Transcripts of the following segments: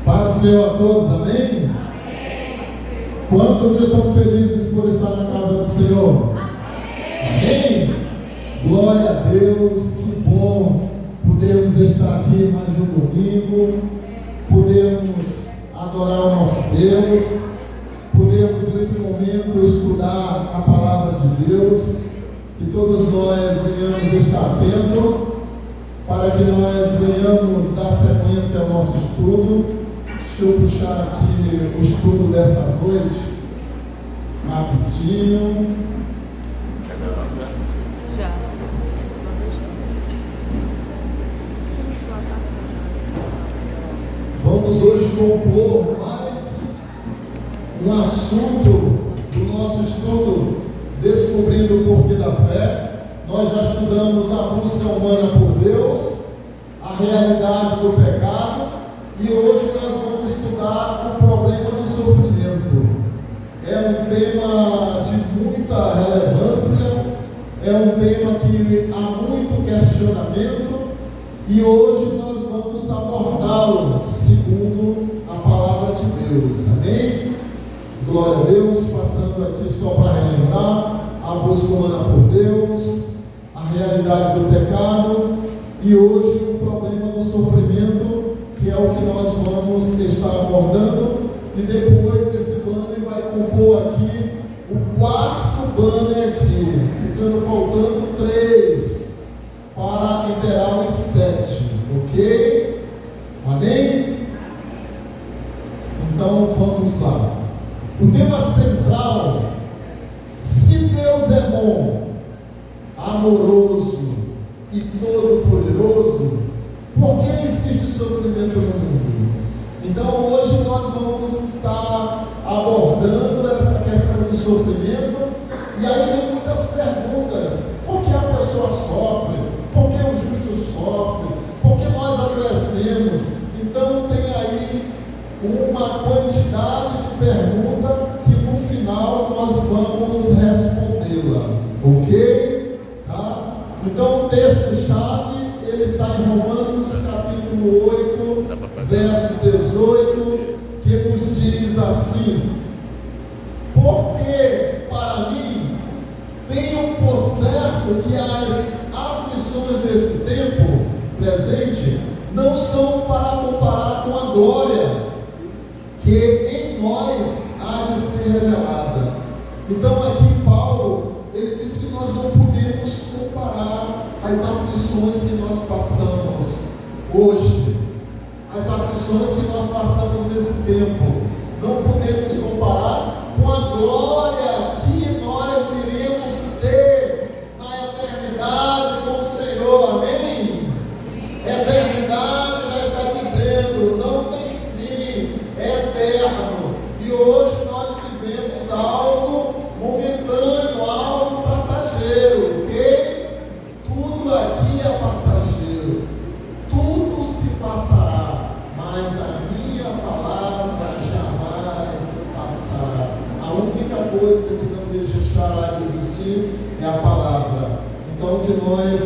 Paz do Senhor a todos, amém? Quantos estão felizes por estar na casa do Senhor? Amém? Glória a Deus, que bom podermos estar aqui mais um domingo, podermos adorar o nosso Deus, podermos nesse momento estudar a palavra de Deus, que todos nós venhamos estar atentos, para que nós venhamos dar sequência ao nosso estudo. Deixa eu puxar aqui o estudo dessa noite, rapidinho. Já. Vamos hoje compor mais um assunto do nosso estudo, Descobrindo o Porquê da Fé. Nós já estudamos a busca humana por Deus, a realidade do pecado, e hoje nós vamos estudar o problema do sofrimento. É um tema de muita relevância, é um tema que há muito questionamento, e hoje nós vamos abordá-lo segundo a palavra de Deus. Amém? Glória a Deus. Passando aqui só para relembrar a busca humana por Deus, a realidade do pecado, e hoje o problema do sofrimento, que é o que nós vamos estar abordando, e depois esse banner vai compor aqui o quarto banner aqui, ficando faltando 3 para inteirar os 7, ok? Amém? Então vamos lá. O tema central: se Deus é bom, amoroso e todo-poderoso, por que existe sofrimento no mundo? Então hoje nós vamos estar abordando essa questão do sofrimento, e aí vem muitas perguntas: por que a pessoa sofre? Por que o justo sofre? Por que nós adoecemos? Então tem aí uma quantidade de perguntas que no final nós vamos respondê-la, ok? Tá? Então o texto-chave ele está em Romanos capítulo 8, verso 18, que nos diz assim: porque para mim tenho por certo que as aflições desse tempo presente não são para comparar com a glória que em nós há de ser revelada. Então aqui Paulo, ele diz que nós não podemos comparar as aflições que nós passamos hoje, as aflições que nós passamos nesse tempo, não podemos comparar com a glória que nós iremos ter na eternidade com o Senhor. Amém? Eternidade já está dizendo, não tem fim, é eterno. E hoje nós vivemos algo momentâneo, algo passageiro, ok? Tudo aqui é passageiro, tudo se passará, mas a minha palavra jamais passará. A única coisa que não deixará de existir é a palavra. Então que nós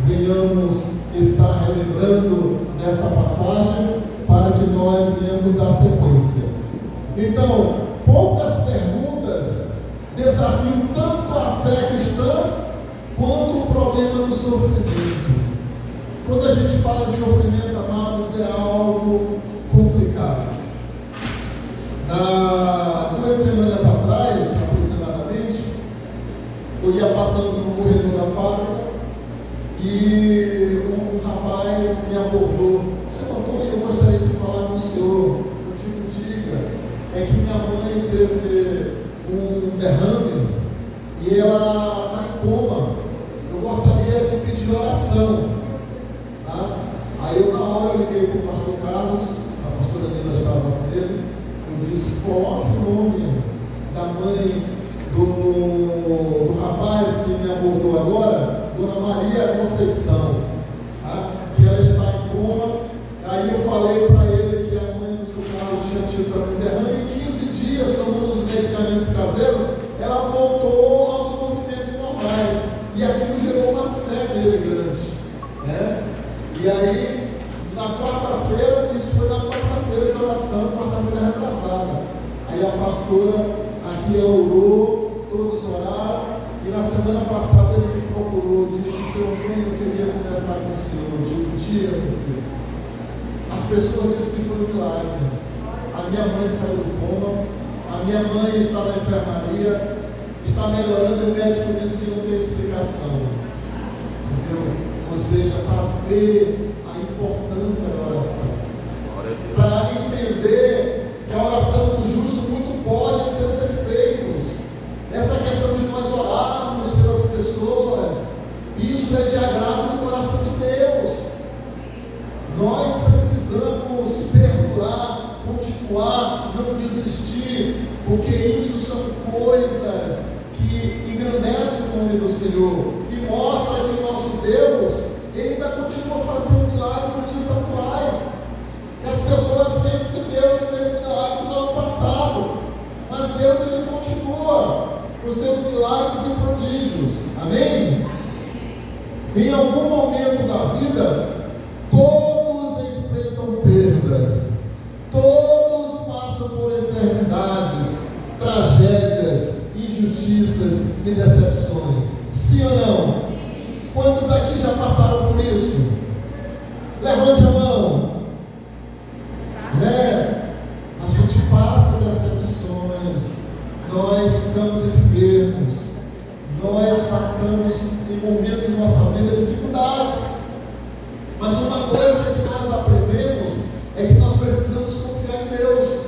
venhamos estar relembrando desta passagem para que nós venhamos dar sequência. Então, poucas perguntas desafiam tanto a fé cristã quanto o problema do sofrimento. Quando a gente fala de sofrimento, amados, é algo complicado. Há 2 semanas atrás, aproximadamente, eu ia passando no corredor da fábrica e um rapaz me abordou: Senhor Antônio, eu gostaria de falar com o senhor. Eu digo: diga. É que minha mãe teve um derrame e ela está em coma. Eu gostaria de pedir oração. Tá? Aí eu, na hora, eu liguei para o pastor Carlos, a pastora Nila estava com ele. Eu disse: coloque o nome da mãe do rapaz que me abordou agora, Dona Maria Conceição, tá? Que ela está em coma. Aí eu falei para ele que a mãe do seu Carlos tinha tido também derrame, e 15 dias tomando os medicamentos caseiros, ela voltou aos movimentos normais, e aquilo gerou uma fé nele grande, né? E aí, na quarta-feira, isso foi na quarta-feira de oração. a pastora aqui ela orou, todos oraram, e na semana passada ele me procurou, disse: Senhor, eu queria conversar com o Senhor. Eu digo: dia, meu filho. As pessoas dizem que foi um milagre. A minha mãe saiu do coma, a minha mãe está na enfermaria, está melhorando, e o médico disse que não tem explicação. Entendeu? Ou seja, para ver a importância da oração, para entender que a oração do justo muito pode ser seus efeitos. Essa questão de nós orarmos pelas pessoas, isso é de agrado do coração de Deus. Nós precisamos perdurar, continuar, não desistir, porque isso são coisas que engrandecem o nome do Senhor e mostra que o nosso Deus, Ele ainda continua fazendo milagres nos dias atuais. Que as pessoas pensam que Deus fez milagres no ano passado, mas Deus, Ele continua com os seus milagres e prodígios. Amém? Em algum momento da vida, todos enfrentam perdas, todos passam por enfermidades, tragédias, injustiças e decepções. Sim ou não? Quantos aqui já passaram por isso? Levante a mão. A gente passa decepções, nós ficamos enfermos, nós passamos em momentos de nossa vida dificuldades. Mas uma coisa que nós aprendemos é que nós precisamos confiar em Deus,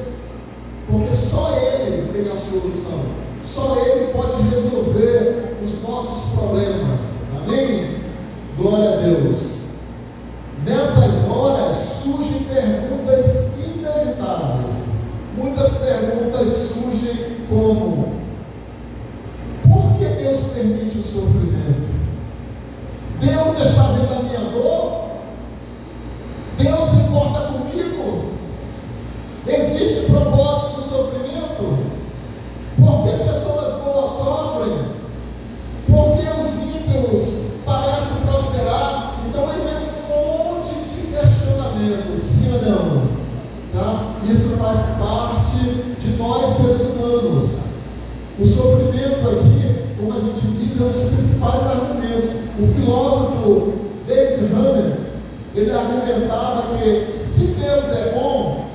porque só Ele tem a solução, só Ele pode resolver os nossos problemas. Amém? Glória a Deus. Nessas horas surgem perguntas inevitáveis. Muitas perguntas surgem como: por que Deus permite o sofrimento? Deus está vendo a minha dor? Deus se importa comigo? Existe propósito no sofrimento? Por que pessoas boas sofrem? Por que os ímpios parecem prosperar? Então aí vem um monte de questionamentos, sim ou não? Tá? Isso faz parte de nós seres humanos. O sofrimento aqui, como a gente diz, é um dos principais argumentos. O filósofo David Hume, ele argumentava que se Deus é bom,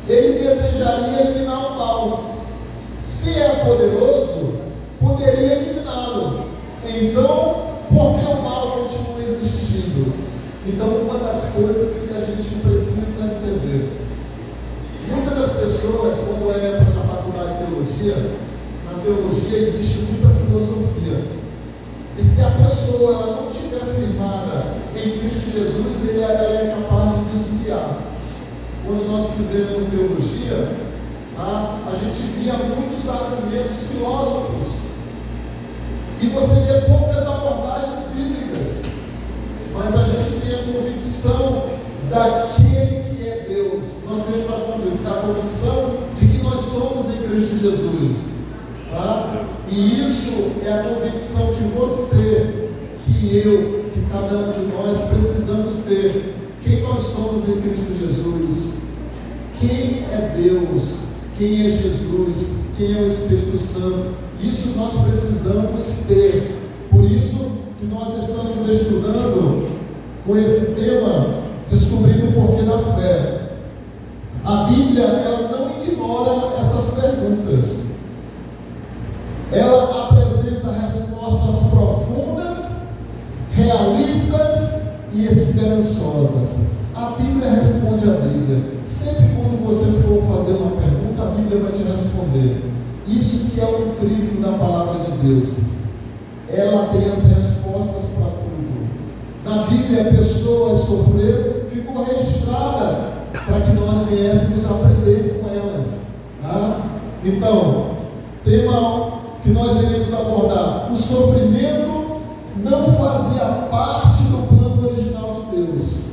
Ele desejaria eliminar o mal. Se é poderoso, poderia eliminá-lo. Então, por que o mal continua existindo? Então, uma das coisas que a gente precisa entender: muitas das pessoas, quando entram na faculdade de teologia, na teologia existe muita filosofia. E se a pessoa ela não estiver firmada em Cristo Jesus, ela é capaz de desviar. Quando nós fizemos teologia, a gente via muitos argumentos filósofos. E você vê poucas abordagens bíblicas. Mas a gente tem a convicção daquele que é Deus. Nós temos a convicção de que nós somos em Cristo Jesus. Tá? E isso é a convicção que você, que eu, que cada um de nós precisamos ter. Quem nós somos em Cristo Jesus? Quem é Deus? Quem é Jesus? Quem é o Espírito Santo? Isso nós precisamos ter. Por isso que nós estamos estudando com esse tema, descobrindo o porquê da fé. A Bíblia, ela não ignora essas perguntas. Ela apresenta respostas profundas, realistas e esperançosas. A Bíblia responde a Bíblia. Sempre quando você for fazer uma pergunta, a Bíblia vai te responder. Isso que é o incrível da palavra de Deus. Ela tem as respostas para tudo. Na Bíblia, pessoas sofreram, ficou registrada para que nós viéssemos aprender com elas. Tá? Então, tema que nós iremos abordar: o sofrimento não fazia parte do plano original de Deus.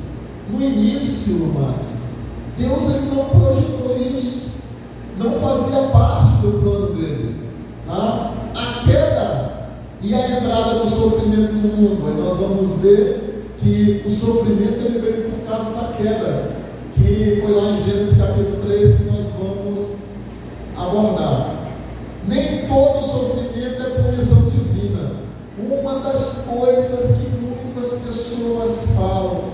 No início, mas Deus ele não projetou isso, não fazia parte do plano dele. Tá? A queda e a entrada do sofrimento no mundo, aí nós vamos ver que o sofrimento ele veio por causa da queda, que foi lá em Gênesis capítulo 3 que nós vamos abordar. Nem todo sofrimento é punição divina. Uma das coisas que muitas pessoas falam,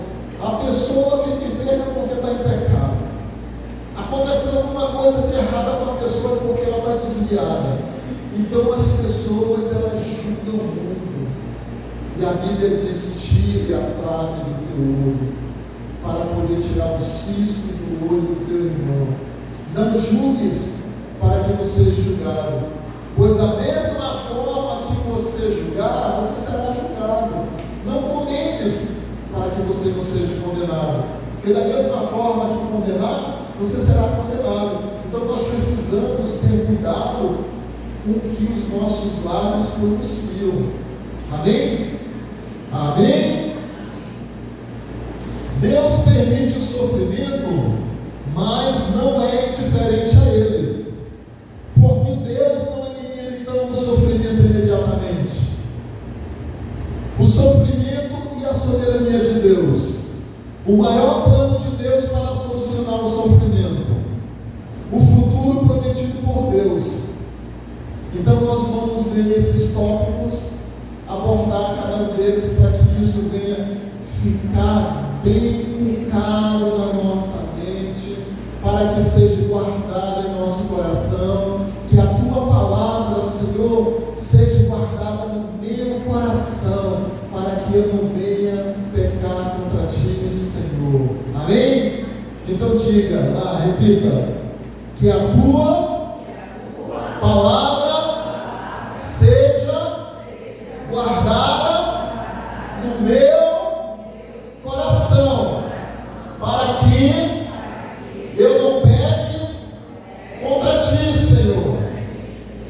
a pessoa fica enferma porque está em pecado. Aconteceu alguma coisa de errada com a pessoa porque ela está desviada. Então as pessoas, elas julgam muito. E a Bíblia diz: tire a trave do teu olho, para poder tirar o cisco do olho do teu irmão. Não julgues para que não seja julgado, pois da mesma forma que você julgar, você será julgado. Não condenes para que você não seja condenado, porque da mesma forma que condenar, você será condenado. Então nós precisamos ter cuidado com o que os nossos lábios pronunciam. Amém? Amém? Deus permite o sofrimento, mas não é indiferente a ele, porque Deus não elimina então o sofrimento imediatamente. O sofrimento e a soberania de Deus, o maior plano de Deus para solucionar o sofrimento, o futuro prometido por Deus. Então nós vamos ver esses tópicos, abordar cada um deles para que isso venha ficar bem claro na nossa mente, para que seja guardado em nosso coração, que a tua palavra, Senhor, seja guardada no meu coração, para que eu não venha pecar contra ti, Senhor. Amém? Então diga, repita, que a tua palavra seja guardada no meu coração, para que eu não peques contra ti, Senhor.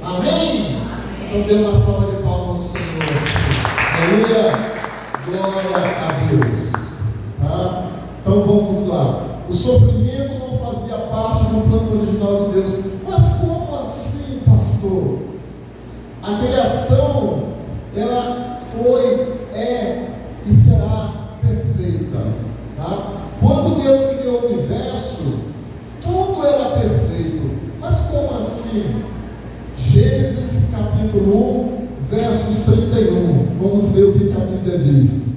Amém? Então dê uma salva de palmas ao Senhor. Aleluia. Glória a Deus. Tá? Então vamos lá. O sofrimento não fazia parte do plano original de Deus. Mas como assim, pastor? A criação, ela foi, é e será perfeita. Tá? Quando Deus criou o universo, tudo era perfeito. Mas como assim? Gênesis capítulo 1, versos 31. Vamos ver o que a Bíblia diz.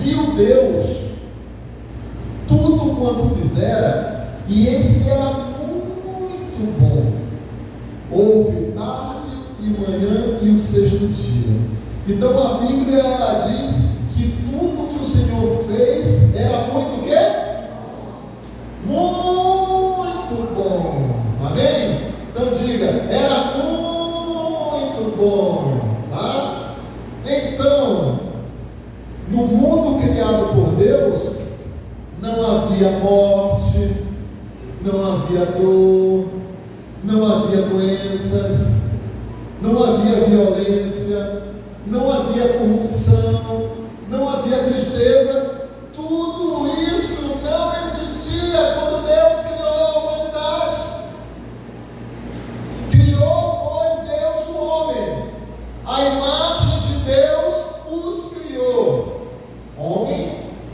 Viu Deus tudo quanto fizera, e eis que era muito bom. Houve tarde e manhã e o sexto dia. Então a Bíblia, ela diz que tudo que o Senhor fez era muito o quê? Muito bom. Amém? Então diga, era muito bom. Tá? Então, no mundo criado por Deus, não havia morte, não havia dor, não havia doenças, não havia violência, não havia corrupção, não havia tristeza. Tudo isso não existia quando Deus criou a humanidade. Criou, pois, Deus o homem. A imagem de Deus os criou. Homem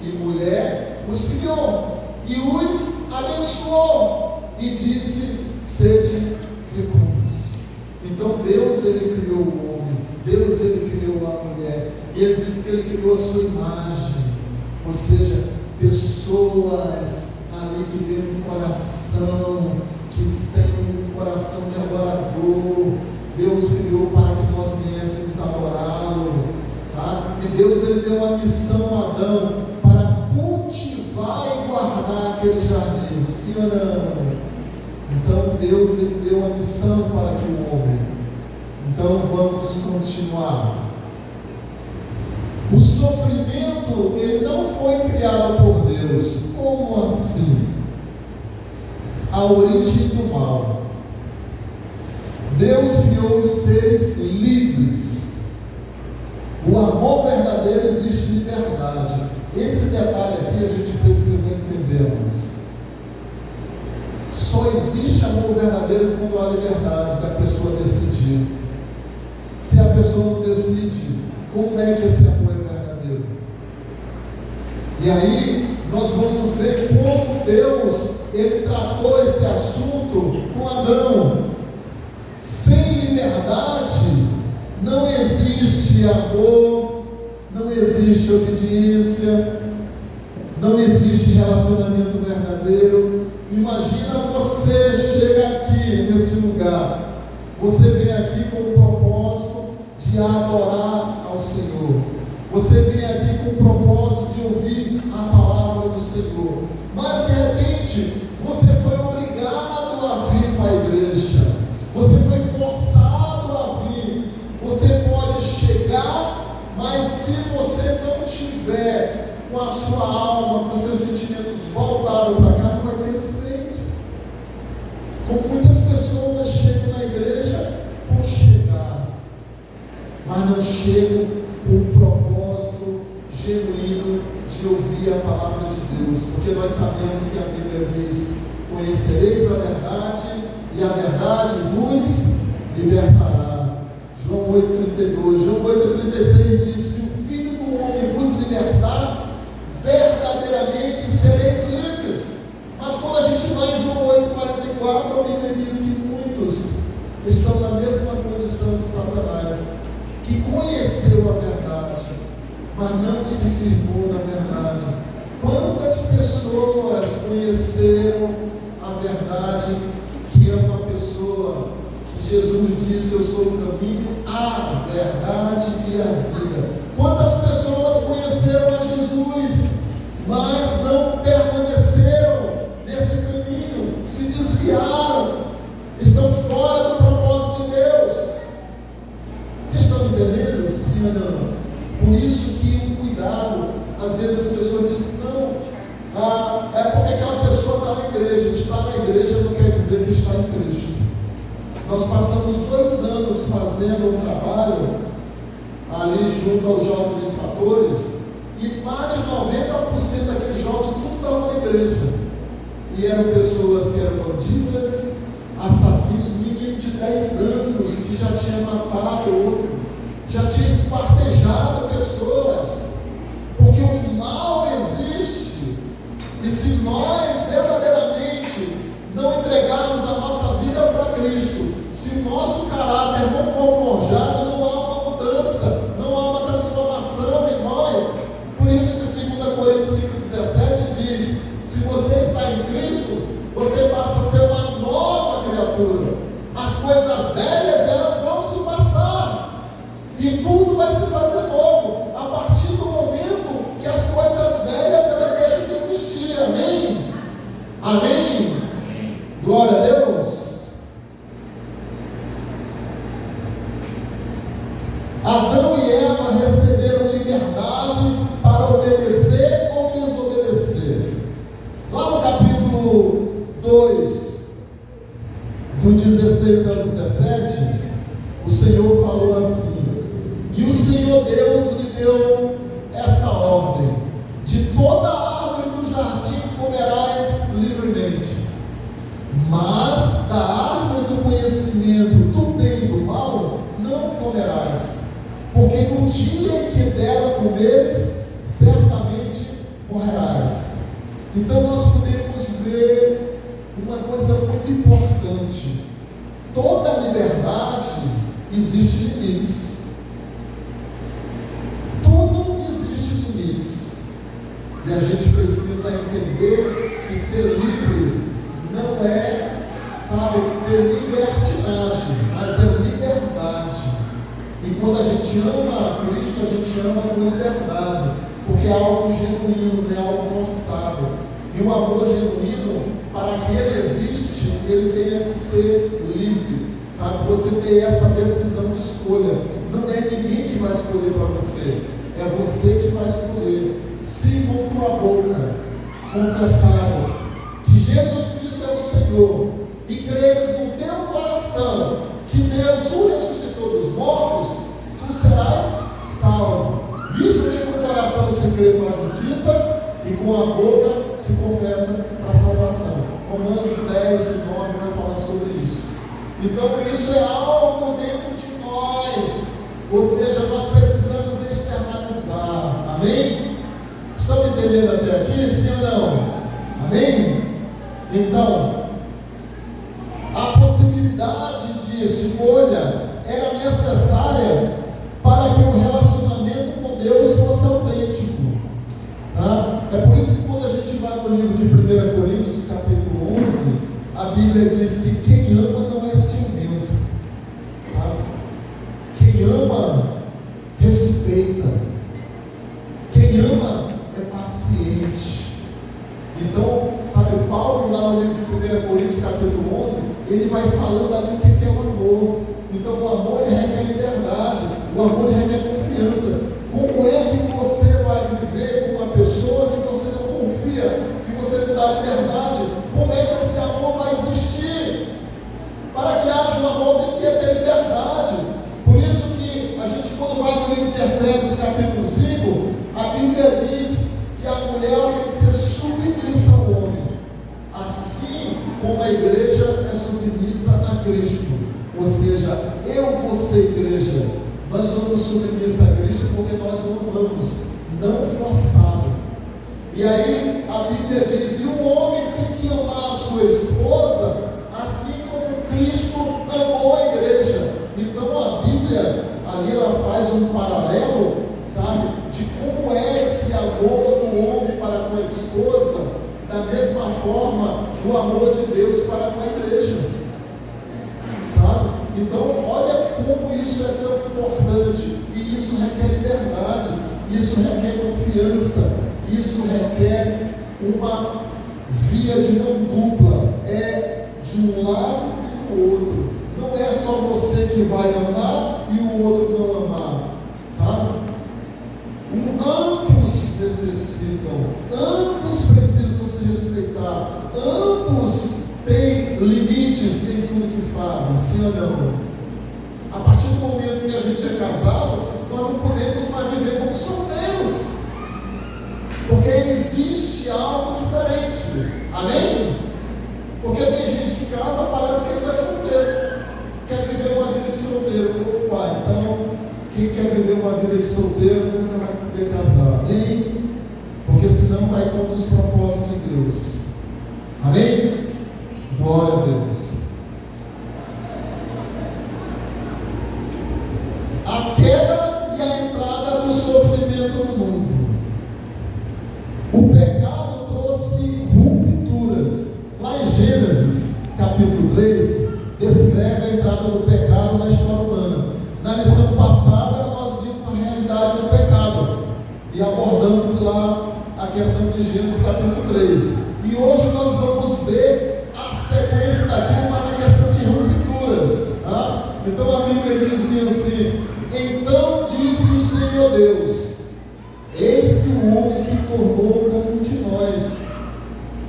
e mulher os criou e os abençoou e disse: sede fecundos. Então Deus, ele criou o homem, Deus, ele criou a mulher, e ele disse que ele criou a sua imagem, ou seja, pessoas ali que têm um coração, que têm um coração de adorador. Deus criou para que nós viéssemos adorá-lo, tá? E Deus, ele deu uma missão a Adão para cultivar e guardar aquele jardim, sim ou não? Então Deus, ele deu a missão para que o homem. Então vamos continuar. O sofrimento, ele não foi criado por Deus. Como assim? A origem do mal. Deus criou os seres livres. O amor verdadeiro existe liberdade. Esse detalhe aqui a gente precisa entender. Só existe amor verdadeiro quando há liberdade da pessoa decidir. Se a pessoa não decidir, como é que esse amor é verdadeiro? E aí nós vamos ver como Deus, ele tratou esse assunto com Adão. Sem liberdade, não existe amor, não existe obediência, não existe relacionamento verdadeiro. Imagina você chega aqui nesse lugar, você vem aqui com o propósito de adorar ao Senhor, você vem aqui com o propósito de ouvir a palavra do Senhor, mas de repente você foi obrigado a vir para a igreja, você foi forçado a vir. Você pode chegar, mas se você não tiver com a sua alma, com os seus sentimentos voltados para cá, não vai ter efeito. Como muitas pessoas chegam na igreja por chegar, mas não chegam com um propósito genuíno de ouvir a palavra de Deus, porque nós sabemos que a Bíblia diz: conhecereis a verdade e a verdade vos libertará. João 8,32. João 8,36 diz: se o Filho do Homem vos libertar, verdadeiramente sereis livres. Mas quando a gente vai em João 8,44, a Bíblia diz que muitos estão na mesma condição de Satanás, que conheceu a verdade, mas não se firmou na verdade. Quantas pessoas conheceram a verdade, que é uma pessoa que Jesus disse: eu sou o caminho, a verdade e a vida. Quantas pessoas conheceram a Jesus, mas não permaneceram nesse caminho, se desviaram, estão fora do propósito de Deus? Vocês estão entendendo? Sim ou não? Por isso que o cuidado, às vezes as pessoas dizem: não, é porque aquela pessoa está na igreja. Estar na igreja não quer dizer que está em Cristo. Nós passamos 2 anos fazendo um trabalho ali junto aos jovens infratores, e mais de 90% daqueles jovens tudo estavam na igreja, e eram pessoas que eram bandidas, assassinos, meninos de 10 anos que já tinha matado outro, já tinha espartejado pessoas, porque o mal existe. E se nós verdadeiramente não entregarmos a nossa vida para Cristo, se o nosso caráter não for forjado, não há uma mudança, não há uma transformação em nós. Por isso que 2 Coríntios 5,17 diz: se você está em Cristo, você passa a ser uma nova criatura. As coisas velhas, elas vão se passar, e tudo vai se fazer novo, a partir do momento que as coisas velhas, elas deixam de existir. Amém? Amém? Glória a Deus. Adão e Eva receberam liberdade para obedecer ou desobedecer. Lá no capítulo 2, do 16 ao 17, o Senhor falou assim: e o Senhor Deus lhe deu esta ordem: de toda árvore do jardim comerás livremente, mas da árvore do conhecimento do bem e do mal não comerás, porque no dia em que dela comeres, certamente morrerás. Então nós podemos ver uma coisa muito importante: toda liberdade existe limites. Tudo existe limites. E a gente precisa entender que ser livre não é, sabe, ter libertinagem, mas é liberdade. E quando a gente ama a Cristo, a gente ama com liberdade, porque é algo genuíno, não é algo forçado. E o amor genuíno, para que ele existe, ele tem que ser livre, sabe? Você ter essa decisão de escolha. Não é ninguém que vai escolher para você, é você que vai escolher. Se com tua boca confessares que Jesus Cristo é o Senhor e creres no teu coração que Deus o ressuscitou dos mortos, tu serás salvo. Visto que com o coração se crê para a justiça e com a boca se confessa para a salvação. Romanos 10, 9 vai falar sobre isso. Então isso é algo dentro de nós, ou seja, nós precisamos externalizar. Amém? Estão entendendo até aqui? Sim ou não? Amém? Então, a possibilidade de escolha era necessária para que o relacionamento com Deus fosse autêntico. Tá? É por isso que quando a gente vai no livro de 1 Coríntios, capítulo 11, a Bíblia diz que quem ama não é ciumento. Sabe? Quem ama, respeita. Quem ama é paciente. Então, sabe, Paulo lá no livro de 1 Coríntios capítulo 11, ele vai falando ali o que é o amor. Então o amor ele requer liberdade, o amor ele requer confiança. Como é que você vai viver com uma pessoa que você não confia, que você não dá liberdade? Como é que esse amor vai existir? Para que haja um amor tem que ter liberdade. Por isso que a gente, quando vai no livro de Efésios capítulo 5, a Bíblia diz que a mulher ela tem que ser submissa ao homem, assim como a igreja é submissa a Cristo. Ou seja, eu vou ser igreja, nós somos submissos a Cristo porque nós o amamos, não forçado. E aí a Bíblia diz, e o homem tem que amar a sua esposa, assim como Cristo amou a igreja. Então a Bíblia, ali ela faz um paralelo, sabe, de como é esse amor do homem para com a esposa, da mesma forma do amor de Deus para com a igreja, sabe? Então olha como isso é tão importante, e isso requer liberdade, isso requer confiança, isso requer uma via de mão dupla, é de um lado e do outro, não é só você que vai amar e o outro não amar, sabe? Ambos necessitam, ambos precisam se respeitar, ambos têm limites em tudo que fazem, sim ou não? A partir do momento que a gente é casado, nós não podemos mais viver como solteiros, porque existe algo diferente, amém? Porque tem gente que casa, parece que ainda é solteiro, quer viver uma vida de solteiro. Opa, então quem quer viver uma vida de solteiro nunca vai poder casar, amém? Porque senão vai contra os propósitos de Deus, amém? Glória a Deus. A queda e a entrada do sofrimento no mundo. O pecado trouxe rupturas. Lá em Gênesis, capítulo 3, descreve a entrada do pecado na história humana. Na lição passada, nós vimos a realidade do pecado e abordamos lá a questão de Gênesis, capítulo 3. E hoje nós vamos ver a sequência daquilo, mas na questão de rupturas. Tá? Então a Bíblia diz assim: então disse o Senhor Deus, eis que o homem se tornou como um de nós,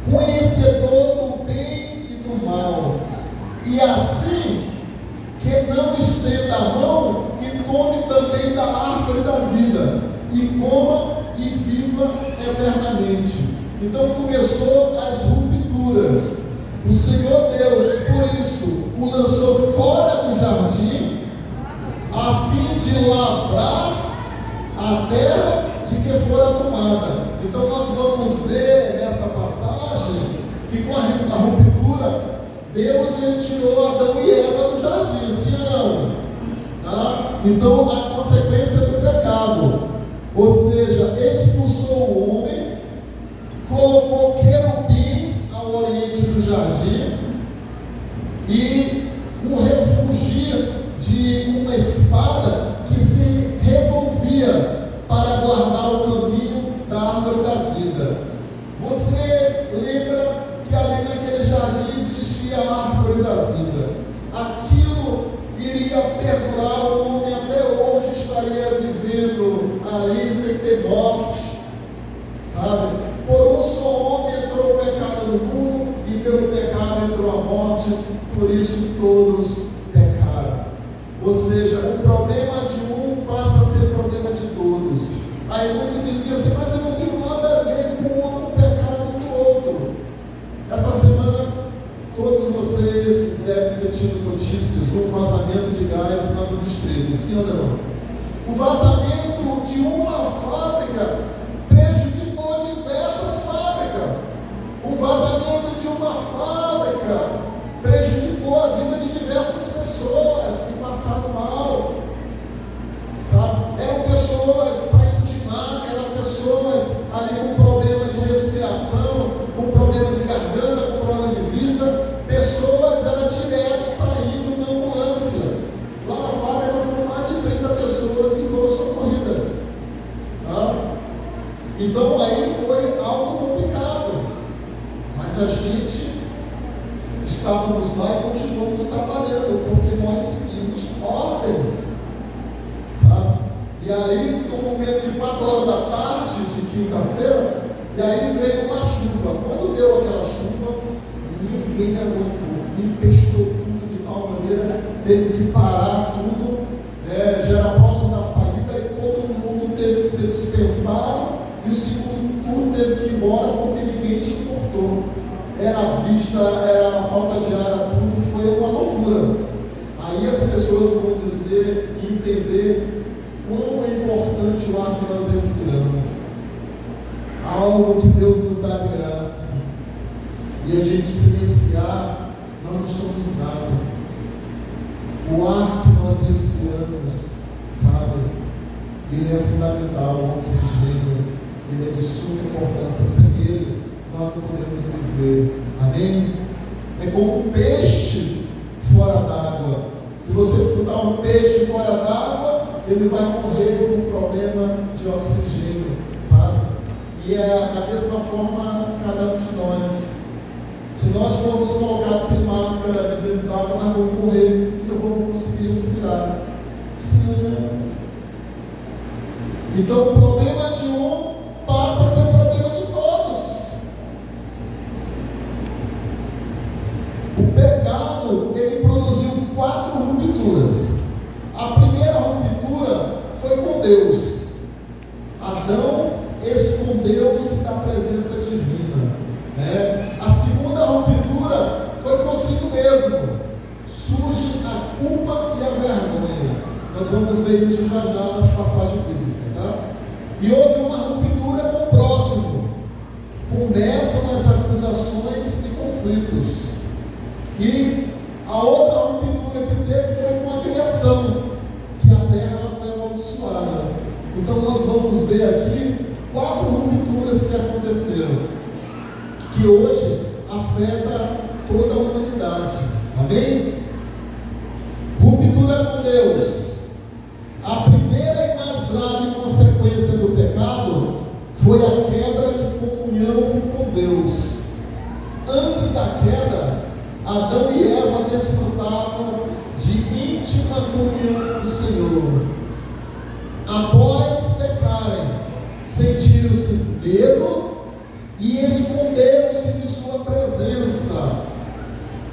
conhecedor do bem e do mal, e assim que não estenda a mão e tome também da árvore da vida, e coma e viva eternamente. Então começou as rupturas. O Senhor Deus, por isso, o lançou fora do jardim, a fim de lavrar a terra de que fora tomada. Então nós vamos ver nesta passagem que com a ruptura, Deus ele tirou Adão e Eva do jardim, sim ou não? Tá? Então a consequência do pecado, ou seja, expulsou o homem, colocou querubins ao oriente do jardim e o refugia de uma espada que se revolvia para guardar o caminho da árvore da vida. Você lembra que ali naquele jardim existia a árvore da vida? Aquilo iria perdurar, o homem até hoje estaria vivendo ali sem ter morte, sabe? Por um só homem entrou o pecado no mundo, e pelo pecado entrou a morte, por isso todos pecaram. Ou seja, o problema de um passa a ser problema de todos. Aí muitos dizem assim, mas eu não tenho nada a ver com o pecado do outro. Essa semana, todos vocês devem ter tido notícias de um vazamento de gás lá no distrito, sim ou não? O vazamento de uma fábrica prejudicou diversas fábricas. O Então aí foi algo complicado, mas a gente estávamos lá e continuamos trabalhando, porque nós seguimos ordens, sabe? E ali, no momento de 4 horas da tarde de quinta-feira, e aí veio uma chuva. Quando deu aquela chuva, ninguém aguentou, empestou tudo de tal maneira, teve que parar tudo, já era próximo da saída e todo mundo teve que ser dispensado, e o segundo turno teve que ir embora porque ninguém suportou. Era a vista, era a falta de ar, tudo foi uma loucura. Aí as pessoas vão dizer e entender quão é importante o ar que nós respiramos. Algo que Deus nos dá de graça. E a gente silenciar, nós não somos nada. O ar que nós respiramos, sabe, ele é fundamental, o oxigênio, ele é de suma importância. Sem ele, nós não podemos viver. Amém? É como um peixe fora d'água. Se você botar um peixe fora d'água, ele vai morrer com um problema de oxigênio, sabe? E é da mesma forma cada um de nós. Se nós formos colocados sem máscara dentro d'água, nós vamos morrer e não vamos conseguir respirar. Sim. Então o problema de um passa a ser o problema de todos. O pecado, ele produziu 4 rupturas. A primeira ruptura foi com Deus. Adão escondeu-se da presença divina, né? A segunda ruptura foi consigo mesmo. Surge a culpa e a vergonha. Nós vamos ver isso já nas passagens bíblicas, tá? E houve uma ruptura com o próximo. Começam as acusações e conflitos. E a outra ruptura que teve foi com a criação, que a terra ela foi amaldiçoada. Então nós vamos ver aqui 4 rupturas que aconteceram, que hoje afeta toda a humanidade. Amém? Ruptura com Deus. A primeira e mais grave consequência do pecado foi a quebra de comunhão com Deus. Antes da queda, Adão e Eva desfrutavam de íntima comunhão com o Senhor. Após pecarem, sentiram-se medo e esconderam-se de sua presença.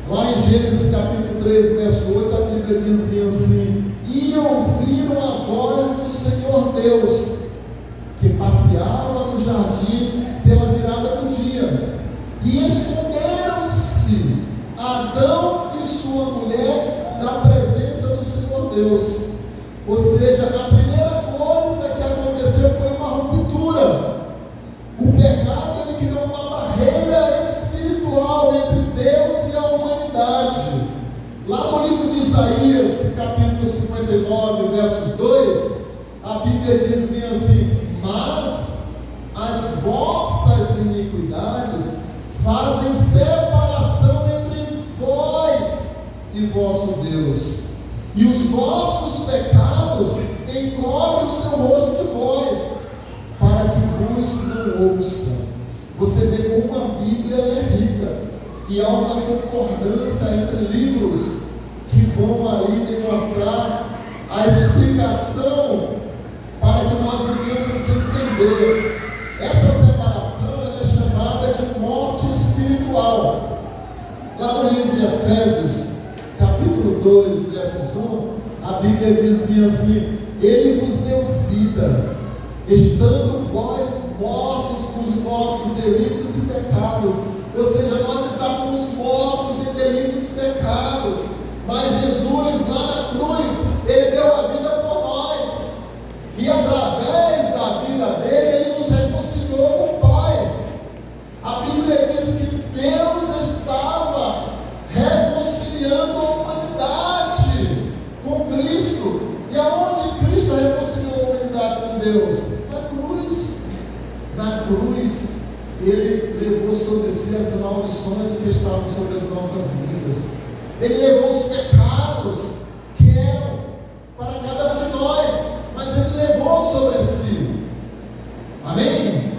Lá em Gênesis capítulo 3, verso 8, a Bíblia diz assim: e ouviram a voz do Senhor Deus, que passeava no jardim pela virada do dia, e esconderam-se Adão e sua mulher da presença do Senhor Deus. Ou seja, a primeira coisa que aconteceu foi uma ruptura. O pecado, ele criou uma barreira espiritual entre Deus e a humanidade. Lá no livro de Isaías, capítulo 59, versos 2, a Bíblia diz bem assim: mas as vossas iniquidades fazem separação entre vós e vosso Deus, e os vossos pecados encobrem o seu rosto de vós, para que vos não ouça. Você vê como a Bíblia é rica, e há uma concordância entre livros que vão ali demonstrar a explicação para que nós venhamos entender. Essa separação ela é chamada de morte espiritual. Lá no livro de Efésios, capítulo 2, versos 1, a Bíblia diz bem assim: ele vos deu vida, estando vós mortos nos vossos delitos e pecados. Ou seja, nós estávamos mortos em delitos e pecados, mas Jesus lá na cruz, ele deu a vida por nós, e através da vida dele, ele nos reconciliou com o Pai. A Bíblia diz que Deus estava reconciliando a humanidade com Cristo. E aonde Cristo reconciliou a humanidade com Deus? Na cruz. Na cruz, ele levou sobre si as maldições que estavam sobre as nossas vidas. Ele levou os pecados que eram para cada um de nós, mas ele levou sobre si. Amém?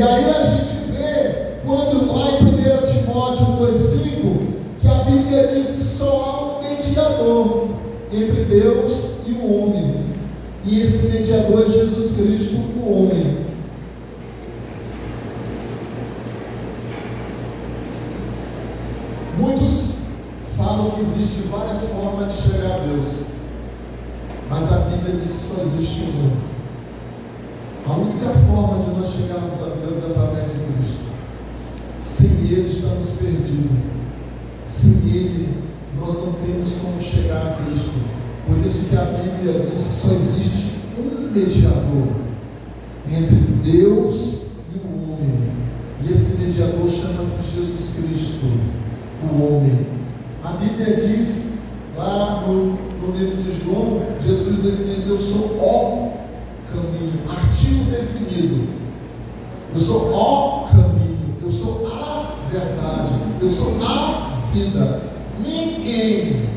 aí a gente vê, quando lá em 1 Timóteo 2,5, que a Bíblia diz que só há um mediador entre Deus e o homem. E esse mediador é Jesus Cristo, o homem. Muitos falam que existem várias formas de chegar a Deus, mas a Bíblia diz que só existe uma. A única forma de nós chegarmos a Deus é através de Cristo. Sem Ele estamos perdidos. Sem Ele nós não temos como chegar a Cristo. Por isso que a Bíblia diz que só existe um mediador entre Deus e o homem. E esse mediador chama-se Jesus Cristo, o homem. A Bíblia diz, lá no livro de João, Jesus ele diz: eu sou o caminho, artigo definido. Eu sou o caminho, eu sou a verdade, eu sou a vida. Ninguém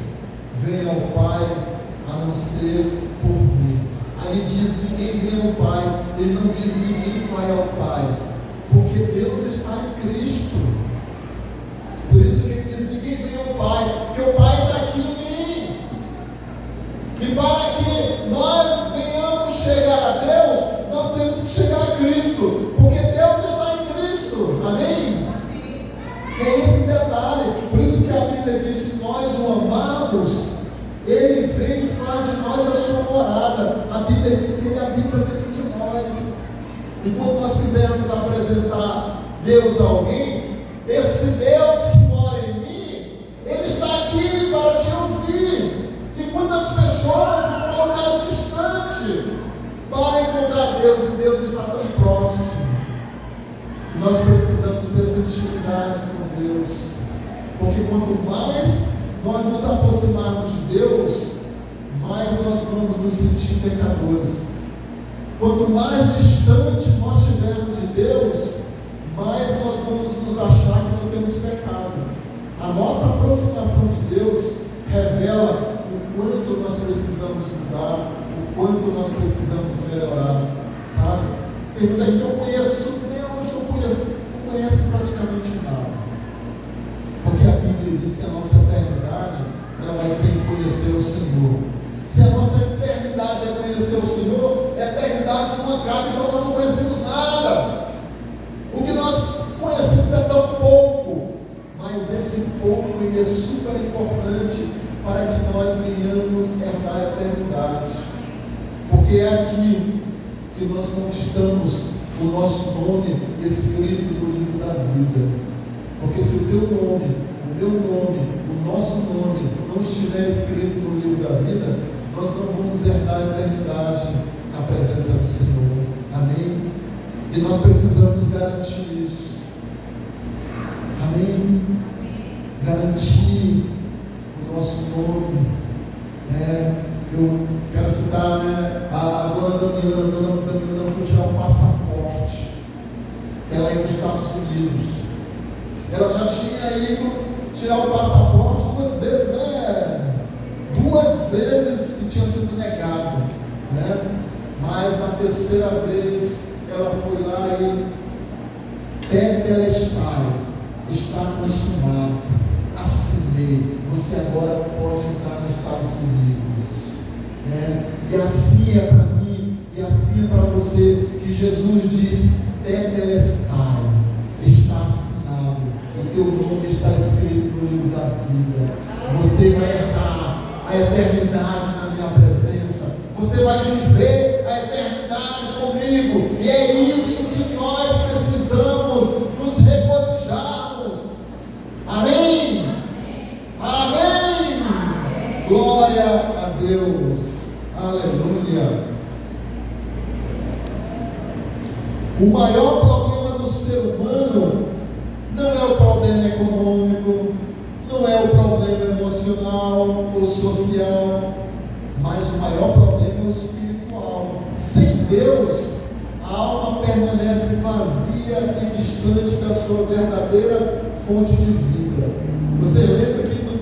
vem ao Pai a não ser por mim. Aí diz: ninguém vem ao Pai. Ele não diz ninguém vai ao Pai, porque Deus está em Cristo. Por isso que ele diz: ninguém vem ao Pai, porque o Pai está aqui em mim. E para que nós venhamos chegar a Deus, nós temos que chegar a Cristo, porque Deus está em Cristo. Amém? É esse detalhe. Por isso que a Bíblia diz: se nós o amamos, Ele vem e faz de nós a sua morada. A Bíblia diz que Ele habita dentro de nós. E quando nós quisermos apresentar Deus a alguém, esse Deus que mora em mim, Ele está aqui para te ouvir. E muitas pessoas se colocaram distante para encontrar Deus, e Deus está tão próximo. E nós precisamos dessa intimidade com Deus, porque quanto mais nós nos aproximarmos de Deus, mais nós vamos nos sentir pecadores. Quanto mais distante nós estivermos de Deus, mais nós vamos nos achar que não temos pecado. A nossa aproximação de Deus revela o quanto nós precisamos mudar, o quanto nós precisamos melhorar, sabe? Tem muita gente que eu conheço Deus, não conhece praticamente nada. Porque a Bíblia diz que a nossa eternidade ela vai ser em conhecer o Senhor. Se a nossa eternidade é conhecer o Senhor, a eternidade não acaba, então nós não conhecemos nada. O que nós conhecemos é tão pouco, mas esse pouco ele é super importante para que nós venhamos herdar a eternidade. Porque é aqui que nós conquistamos o nosso nome escrito no livro da vida. Porque se o teu nome, o meu nome, o nosso nome não estiver escrito no livro da vida, nós não vamos herdar a eternidade na presença do Senhor. Amém? E nós precisamos garantir isso. Amém? Garantir o nosso nome. Eu quero citar a dona Damiana. A dona Damiana foi tirar um passaporte. Ela ia nos Estados Unidos. Ela já tinha ido tirar o passaporte duas vezes, né? Duas vezes e tinha sido negado, né? Mas na terceira vez ela foi lá e tetelestai, está consumado, assinei, você agora pode entrar nos Estados Unidos, né? E assim é para mim, e assim é para você, que Jesus disse: tetelestai, está assinado, o teu nome está escrito no livro da vida, você vai herdar a eternidade na minha presença, você vai viver a eternidade comigo, e é isso que nós precisamos nos regozijarmos. Amém? Amém? Glória a Deus, aleluia. O maior problema do ser humano não é o problema econômico, não é o problema emocional ou social, mas o maior problema é o espiritual. Sem Deus, a alma permanece vazia e distante da sua verdadeira fonte de vida. Você lembra que no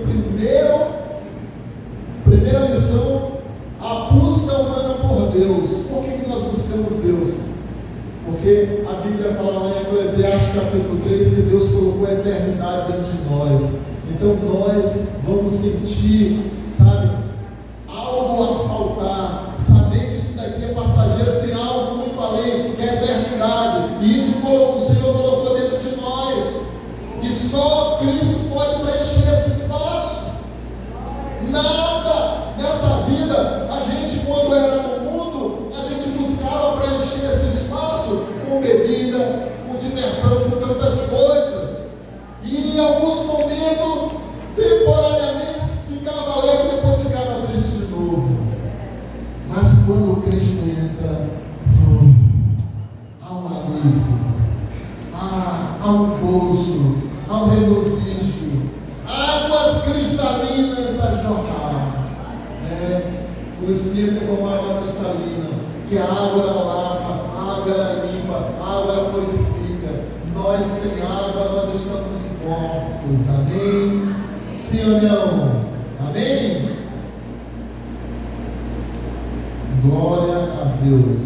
primeira lição, a busca humana por Deus. Por que nós buscamos Deus? Porque Porque a Bíblia fala lá em Eclesiastes capítulo 3 que Deus colocou a eternidade dentro de nós. Então nós vamos sentir, sabe, algo a faltar, saber que isso daqui é passageiro, tem algo muito além, que é a eternidade. E isso o Senhor colocou dentro de nós. E só Cristo pode preencher esse espaço. Nada nessa vida, a gente quando era no mundo, a gente buscava preencher esse espaço com bebida, com diversão, com tantas coisas. E em alguns momentos, temporariamente, ficava alegre, depois ficava triste de novo. Mas quando Cristo entra, há um alívio, há um gozo, há um regozijo, águas cristalinas a jorrar. O Espírito é como água cristalina, que a água ela lava, a água ela limpa, a água ela purifica. Nós sem água, nós estamos mortos. Amém? Sim ou não? Amém? Glória a Deus.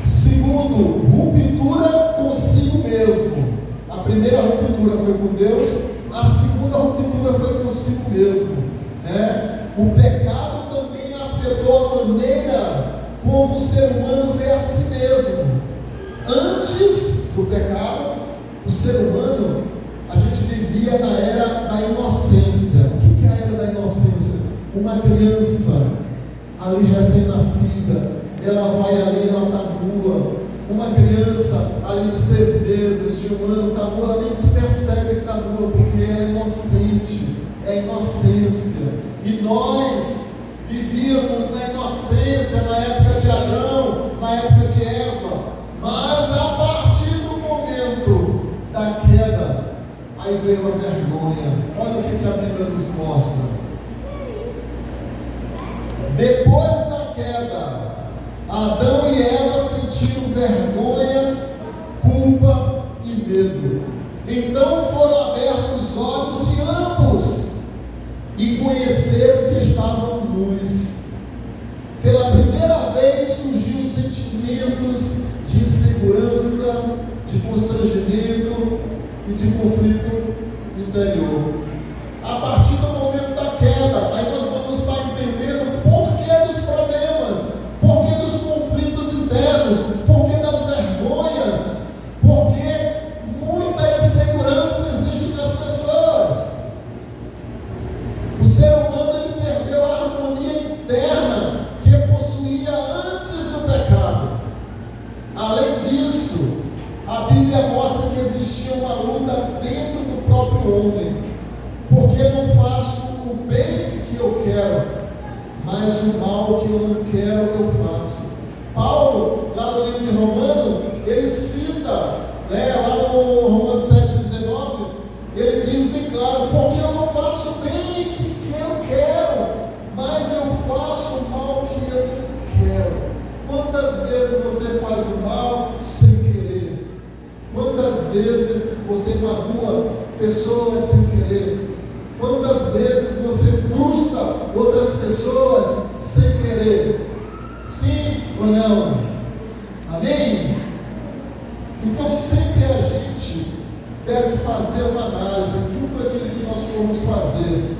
Segundo, ruptura consigo mesmo. A primeira ruptura foi com Deus, a segunda ruptura foi consigo mesmo. O pecado também afetou a maneira como o ser humano vê a si mesmo. Antes do pecado, o ser humano, a gente vivia na era da inocência. O que é a era da inocência? Uma criança ali recém-nascida, ela vai ali, ela está nua. Uma criança ali de 6 meses, de 1 ano, está nua, ela nem se percebe que está nua, porque ela é inocente, é inocência. E nós vivíamos na inocência na época de Adão, na época de Eva, mas a partir do momento da queda, aí veio a vergonha. Olha o que a Bíblia nos mostra. Depois da queda, Adão e Eva sentiram vergonha, culpa e medo. Então foram abertos os olhos de ambos e conheceram que estavam nus. Pela primeira vez surgiu sentimentos de insegurança, de constrangimento e de conflito interior. A partir do momento da queda, aí nós vamos estar entendendo o porquê dos problemas, porquê dos conflitos internos, porquê das vergonhas, porquê muita insegurança existe nas pessoas. O ser humano ele perdeu a harmonia interna que possuía antes do pecado. Além disso, a Bíblia mostra que existia uma luta dentro do próprio homem, porque não faço o bem que eu quero, mas o mal que eu não quero eu faço. Paulo, lá no livro de Romanos, ele cita, lá no Romanos 7,19, ele diz bem claro: porque eu não faço o bem que eu quero, mas eu faço o mal que eu não quero. Quantas vezes você faz o mal sem querer? Quantas vezes você magoa pessoas sem querer? Quantas vezes você frustra outras pessoas sem querer? Sim ou não? Amém? Então sempre a gente deve fazer uma análise em tudo aquilo que nós formos fazer.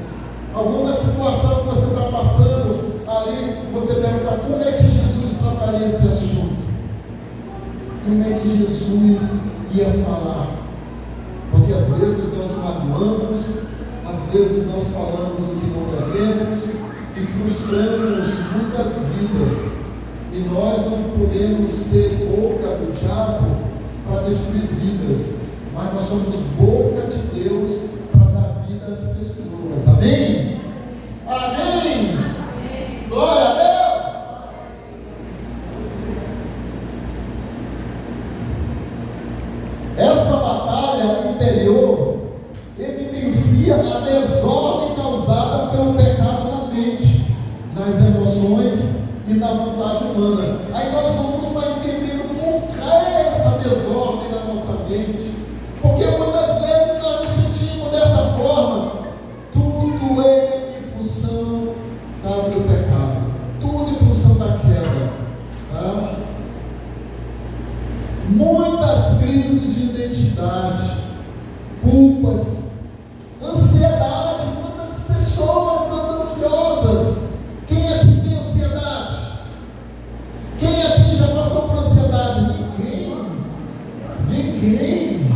Alguma situação que você está passando ali, você pergunta: como é que Jesus trataria esse assunto? Como é que Jesus ia falar? Porque às vezes nós magoamos, às vezes nós falamos o que não devemos e frustramos muitas vidas. E nós não podemos ser boca do diabo para destruir vidas, mas nós somos boca de Deus para dar vida às pessoas. Amém? Amém? Glória a Deus! Essa batalha interior evidencia a desordem causada pelo pecado na mente, nas emoções e na vontade humana. Aí nós vamos estar entendendo por que essa desordem na nossa mente, porque muitas vezes nós nos sentimos dessa forma. Tudo é em função do pecado, tudo em função da queda, tá? identidade, culpas, ansiedade. Quantas pessoas andam ansiosas? Quem aqui tem ansiedade? Quem aqui já passou por ansiedade? Ninguém.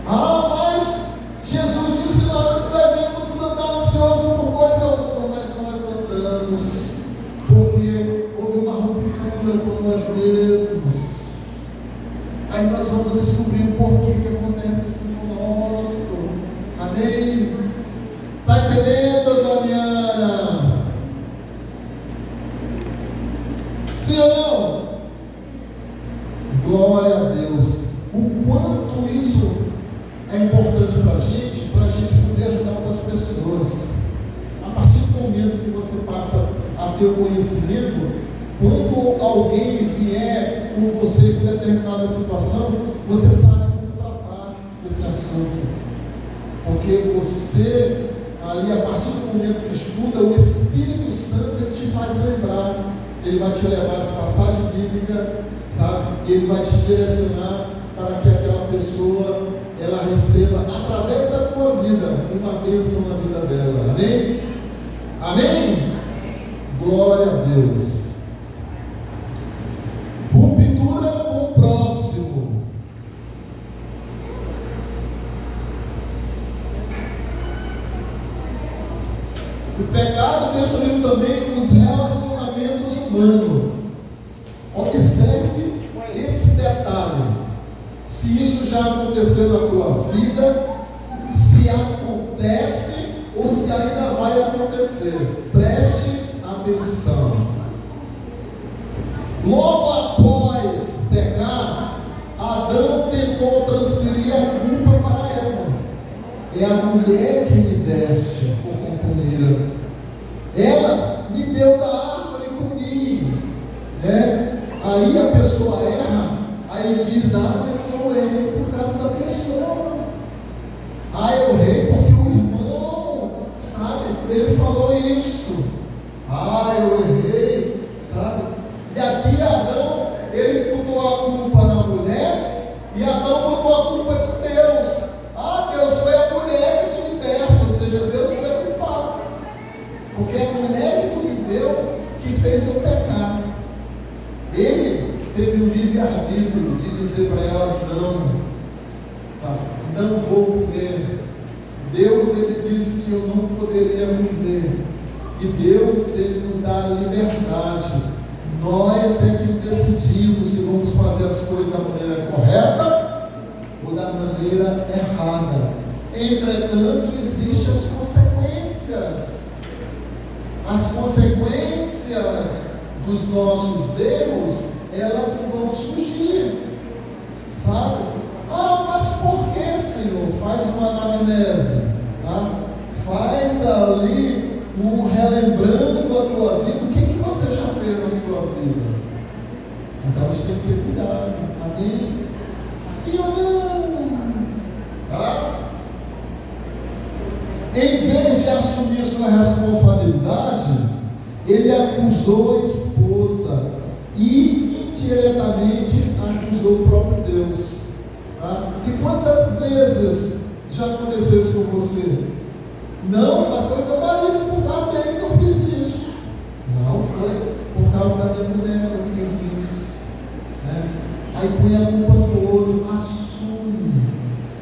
Mas Jesus disse que nós não devemos andar ansiosos por coisa alguma, mas nós andamos porque houve uma ruptura com nós mesmos. Aí nós vamos descobrir o porquê que acontece isso conosco. Amém? Está entendendo, Damiana? Sim ou não? Glória a Deus. O quanto isso é importante para a gente poder ajudar outras pessoas. A partir do momento que você passa a ter o conhecimento, quando alguém vier com você com determinada situação, você sabe como tratar esse assunto. Porque você, ali, a partir do momento que estuda, o Espírito Santo ele te faz lembrar. Ele vai te levar às passagens bíblicas, sabe? E ele vai te direcionar para que aquela pessoa ela receba, através da tua vida, uma bênção na vida dela. Amém? Amém? Glória a Deus. Ruptura com o próximo. O pecado destruiu também os relacionamentos humanos. Observe esse detalhe. Se isso já aconteceu na tua vida, se acontece ou se ainda vai acontecer, preste atenção. Logo após pecar, Adão tentou transferir a culpa para Eva. É a mulher que me deste por companheira. Ela me deu da árvore e comi. Aí a pessoa erra, aí diz, mas eu errei por causa da pessoa. Eu errei porque o irmão, sabe, ele falou isso. Eu errei, sabe? E aqui Adão, ele botou a culpa na mulher, e Adão botou a culpa em Deus. Deus, foi a mulher que tu me deste, ou seja, Deus foi culpado. Porque a mulher que tu me deu, que fez eu pecar. Ele teve o livre-arbítrio de dizer para ela, não, sabe? Não vou comer. Deus, ele disse que eu não poderia viver. E Deus, ele nos dá a liberdade. Nós é que decidimos se vamos fazer as coisas da maneira correta ou da maneira errada. Entretanto, existem as consequências. As consequências dos nossos erros, elas vão surgir. Sabe? Mas por que, Senhor? Faz uma anamnese. Tá? Faz ali relembrando a tua vida, o que você já fez na sua vida. Então a gente tem que ter cuidado. Amém? Sim ou não? Tá? Em vez de assumir sua responsabilidade, ele acusou a esposa e indiretamente acusou o próprio Deus. Tá? E quantas vezes já aconteceu isso com você? Não, mas foi meu marido, por causa dele que eu fiz isso. Não, foi por causa da minha mulher que eu fiz isso. Aí põe a culpa no outro. Assume.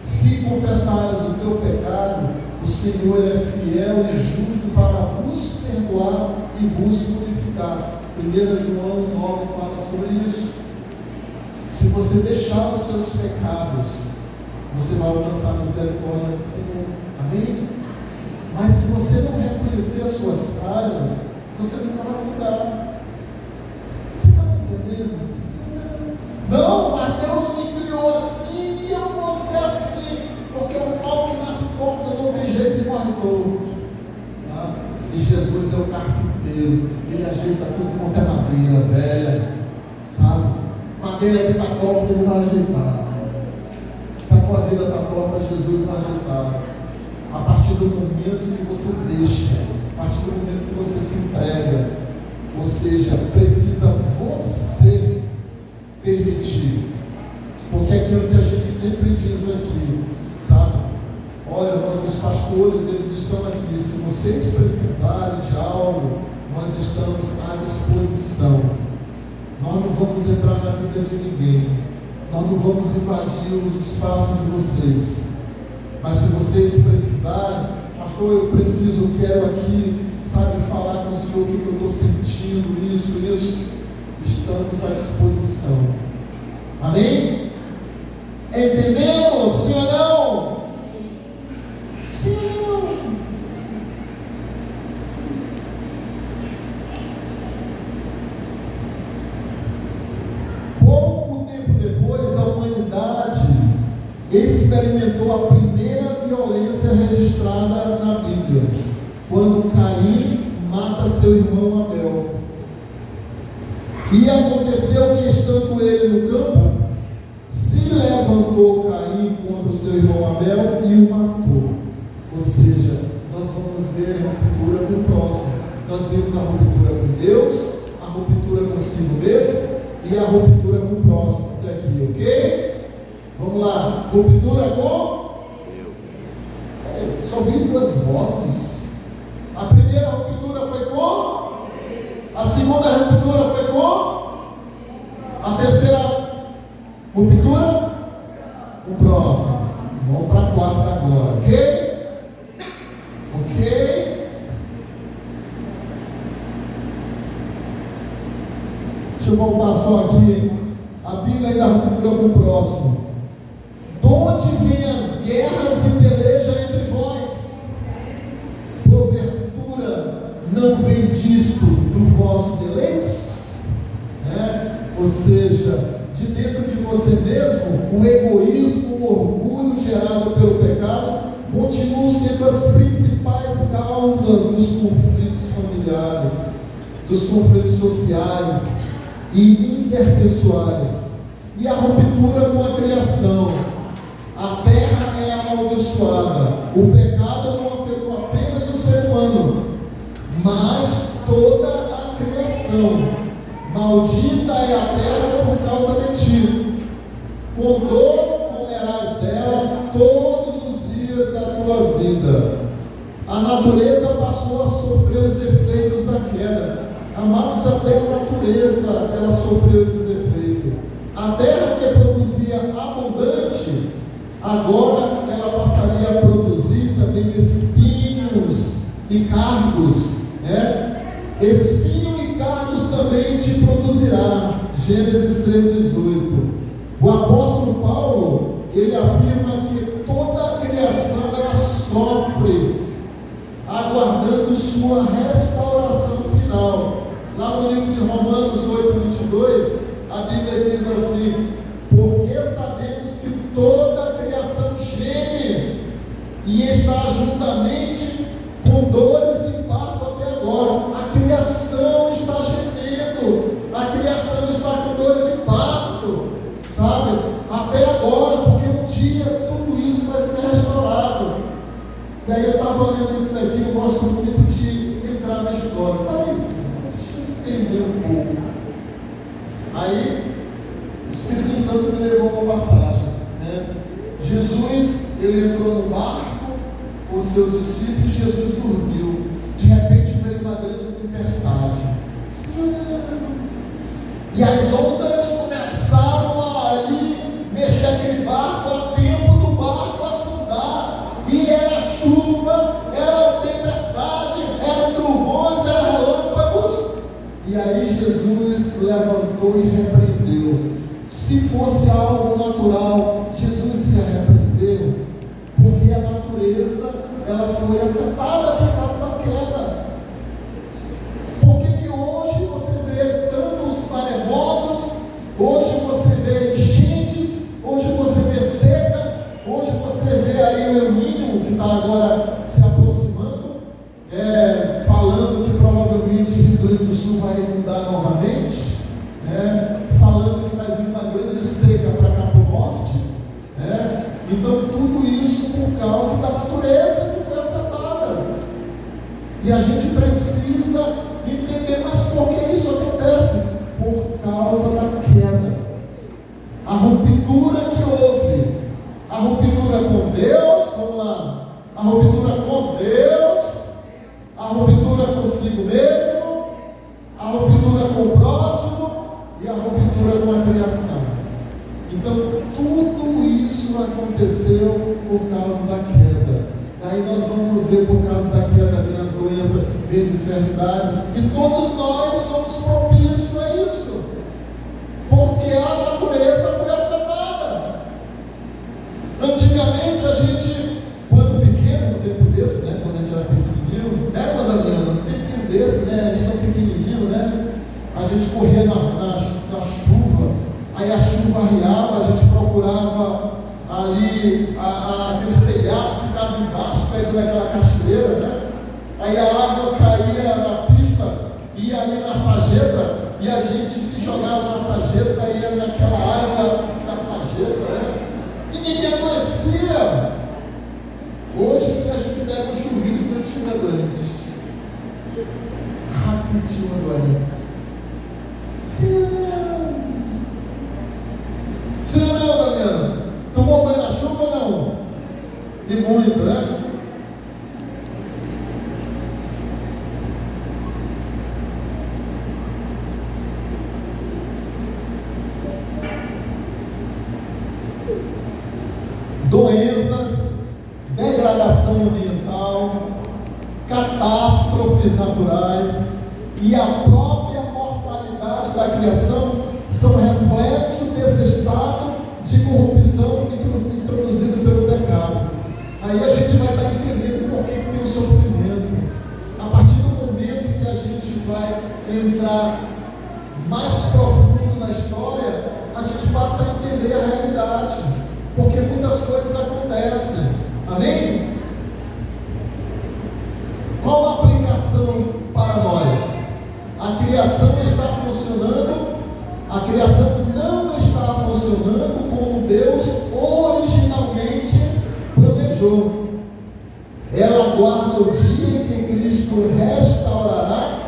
Se confessares o teu pecado, o Senhor ele é fiel e justo para vos perdoar e vos purificar. 1 João 9 fala sobre isso. Se você deixar os seus pecados, você vai alcançar a misericórdia do Senhor. Amém? Mas se você não reconhecer as suas falhas, você nunca vai mudar. Você está entendendo? Não, mas Deus me criou assim e eu vou ser assim, porque o pau que nasce torto não tem jeito de morrer torto. Tá? E Jesus é o carpinteiro, ele ajeita tudo quanto é madeira velha, sabe? Madeira que está torta, ele vai ajeitar. Se a tua vida está torta, Jesus vai ajeitar. A partir do momento que você deixa, a partir do momento que você se entrega, ou seja, precisa você permitir, porque aqui diz aqui, sabe? Olha, os pastores, eles estão aqui. Se vocês precisarem de algo, nós estamos à disposição. Nós não vamos entrar na vida de ninguém. Nós não vamos invadir os espaços de vocês. Mas se vocês precisarem, pastor, eu preciso, quero aqui, sabe, falar com o senhor o que eu estou sentindo, isso. Estamos à disposição. Amém? Entendemos? Sim ou não? Sim ou não? Pouco tempo depois, a humanidade experimentou a primeira violência registrada na Bíblia, quando Caim mata seu irmão Abel. E aconteceu que, estando ele no campo, se levantou Caim contra o seu irmão Abel e o matou. Ou seja, nós vamos ver a ruptura com o próximo. Nós vimos a ruptura com Deus, a ruptura consigo mesmo e a ruptura com o próximo. Até aqui, ok? Vamos lá. Ruptura com Deus. Só vi duas vozes. A primeira ruptura foi com, a segunda ruptura foi com, a terceira ruptura, o próximo. Vamos para a quarta agora, ok? Ok? Deixa eu voltar só aqui. A Bíblia é da ruptura com o próximo. De onde vêm as guerras e peleja entre vós? Porventura não vem disto do vosso deleite? Ou seja, de dentro de você mesmo, o egoísmo, o orgulho gerado pelo pecado continuam sendo as principais causas dos conflitos familiares, dos conflitos sociais e interpessoais. E a ruptura com a criação. A terra é amaldiçoada. O pecado não afetou apenas o ser humano, mas toda a criação. Maldita é a terra por causa de ti. Com dor comerás dela todos os dias da tua vida. A natureza passou a sofrer os efeitos da queda. Amados, até a natureza ela sofreu esses efeitos. A terra que produzia abundante, agora ela passaria a produzir também espinhos e cardos, Espinho e cardos também te produzirá. Gênesis 3:18. O apóstolo Paulo, ele afirma que toda a criação ela sofre, aguardando sua restauração final. Lá no livro de Romanos 8:22, a Bíblia diz assim: porque sabemos que toda a criação geme e está juntamente com dores e parto até agora. A criação está gemendo, a criação está com dor de parto, sabe? Até agora, porque um dia tudo isso vai ser restaurado. E aí eu estava lendo isso daqui, eu gosto muito de entrar na história. Parece, entender um pouco. Aí, o Espírito Santo me levou uma passagem, Jesus, ele entrou no barco com os seus discípulos, Jesus dormiu. De repente veio uma grande tempestade. E as ondas começaram a ali mexer aquele barco, a tempo do barco afundar. E era chuva, era tempestade, eram trovões, eram relâmpagos. E aí Jesus levantou e repreendeu. Se fosse algo natural, Jesus ia repreender, porque a natureza ela foi afetada por causa da queda. Por que hoje você vê tantos maremotos, hoje você vê enchentes, hoje você vê seca, hoje você vê aí o El Niño que está agora se aproximando, falando que provavelmente Rio Grande do Sul vai inundar novamente, falando que vai vir uma grande seca para Campo Norte, então tudo isso por causa da natureza que foi afetada. E a gente precisa entender, mas por que isso acontece? Por causa da queda. A ruptura que houve, a causa da queda. Aí nós vamos ver, por causa da queda, vem as doenças, vem as enfermidades, e todos nós somos propícios a isso, porque a natureza foi afetada. Antigamente a gente, quando pequeno, no tempo desse, né, quando a gente era pequenininho, né, Madalena, no tempo desse, né, a gente tão pequenininho, né, a gente corria na chuva, aí a chuva arriava, a gente procurava ali, aqueles telhados ficavam embaixo, pegando aquela cachoeira, né, aí a água caía na pista, ia ali na sarjeta, e a gente se jogava na sarjeta, ia naquela água da sarjeta, né, e ninguém conhecia. Hoje, se a gente pega um chuvisco, não fica doente. Rapidinho adoece. Sim ou não, Damiana? Tomou banho na chuva ou não? E muito, né? Doenças, degradação ambiental, catástrofes naturais e a própria mortalidade da criação são reflexo desse estado de corrupção introduzido pelo pecado. Aí a gente vai estar entendendo por que tem o sofrimento. A partir do momento que a gente vai entrar mais profundo na história, a gente passa a entender a realidade, porque muitas coisas acontecem. Amém? Qual a aplicação para nós? A criação está funcionando, a criação não está funcionando como Deus originalmente planejou. Ela aguarda o dia em que Cristo restaurará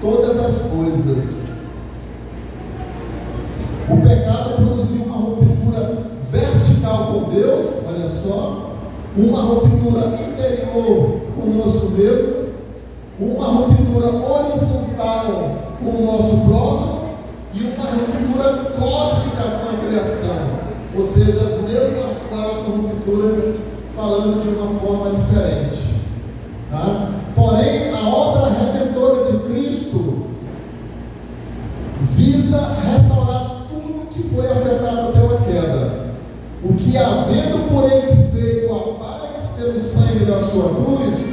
todas as coisas. O pecado produziu uma ruptura vertical com Deus, olha só, uma ruptura interior conosco mesmo, uma ruptura horizontal com o nosso próximo e uma ruptura cósmica com a criação, ou seja, as mesmas 4 rupturas falando de uma forma diferente, tá? Porém, a obra redentora de Cristo visa restaurar tudo que foi afetado pela queda, o que, havendo por ele feito a paz pelo sangue da sua cruz,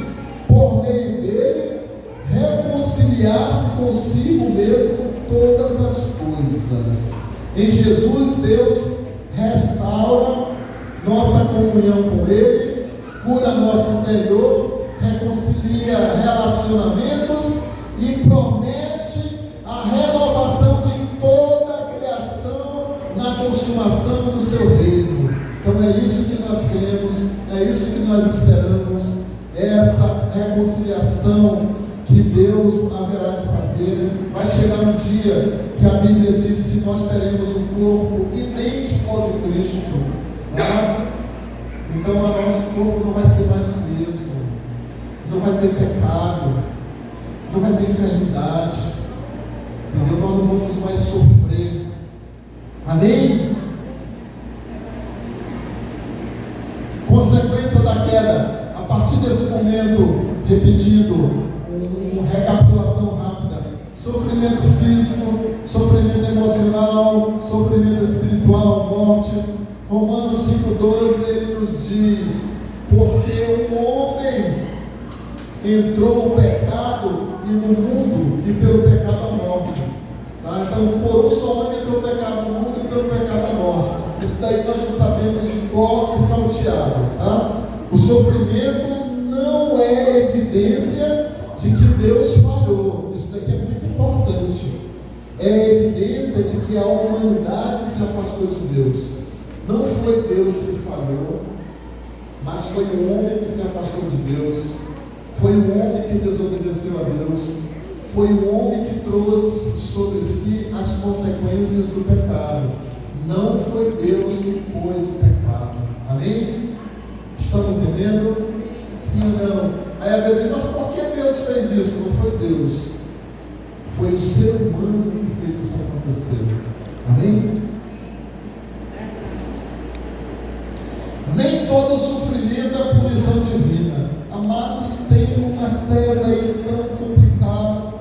por meio dele reconciliar-se consigo mesmo todas as coisas. Em Jesus, Deus restaura nossa comunhão com ele, cura nosso interior, reconcilia relacionamentos e promete a renovação de toda a criação na consumação do seu reino. Então é isso que nós queremos, é isso que nós esperamos, essa reconciliação que Deus haverá de fazer. Vai chegar um dia que a Bíblia diz que nós teremos um corpo idêntico ao de Cristo, né? Então o nosso corpo não vai ser mais o mesmo, não vai ter pecado, não vai ter enfermidade, entendeu? Nós não vamos mais sofrer. Amém? Consequência da queda, a partir desse momento, repetido, uma recapitulação rápida: sofrimento físico, sofrimento emocional, sofrimento espiritual, morte. Romanos 5,12, ele nos diz: porque o homem entrou o pecado e no mundo, e pelo pecado a morte. Tá? Então, por um só homem entrou o pecado no mundo e pelo pecado a morte. Isso daí nós já sabemos de cor e salteado. Tá? O sofrimento não é evidência de que Deus falhou. Isso daqui é muito importante. É evidência de que a humanidade se afastou de Deus. Não foi Deus que falhou, mas foi o homem que se afastou de Deus. Foi o homem que desobedeceu a Deus. Foi o homem que trouxe sobre si as consequências do pecado. Não foi Deus que pôs o pecado. Amém? Estão entendendo? Sim ou não? Aí às vezes, mas por que Deus fez isso? Não foi Deus. Foi o ser humano que fez isso acontecer. Amém? Nem todo sofrimento é punição divina. Amados, tem umas teses aí tão complicadas,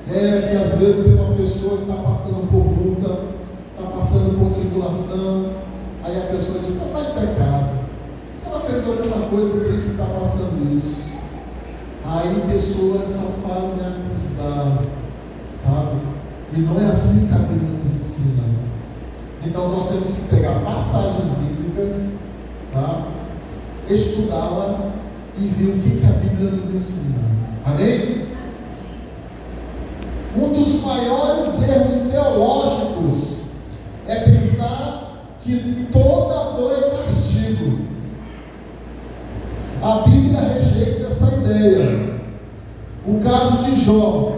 que às vezes tem uma pessoa que está passando por luta, está passando por tribulação, aí a pessoa diz: não está em pecado, se ela fez alguma coisa, por isso que está passando isso. Aí pessoas só fazem acusar, sabe? E não é assim que a Bíblia nos ensina. Então nós temos que pegar passagens bíblicas, tá? Estudá-la e ver o que a Bíblia nos ensina. Amém? Um dos maiores erros teológicos é pensar que toda dor é castigo. A Bíblia rejeita essa ideia. O caso de Jó,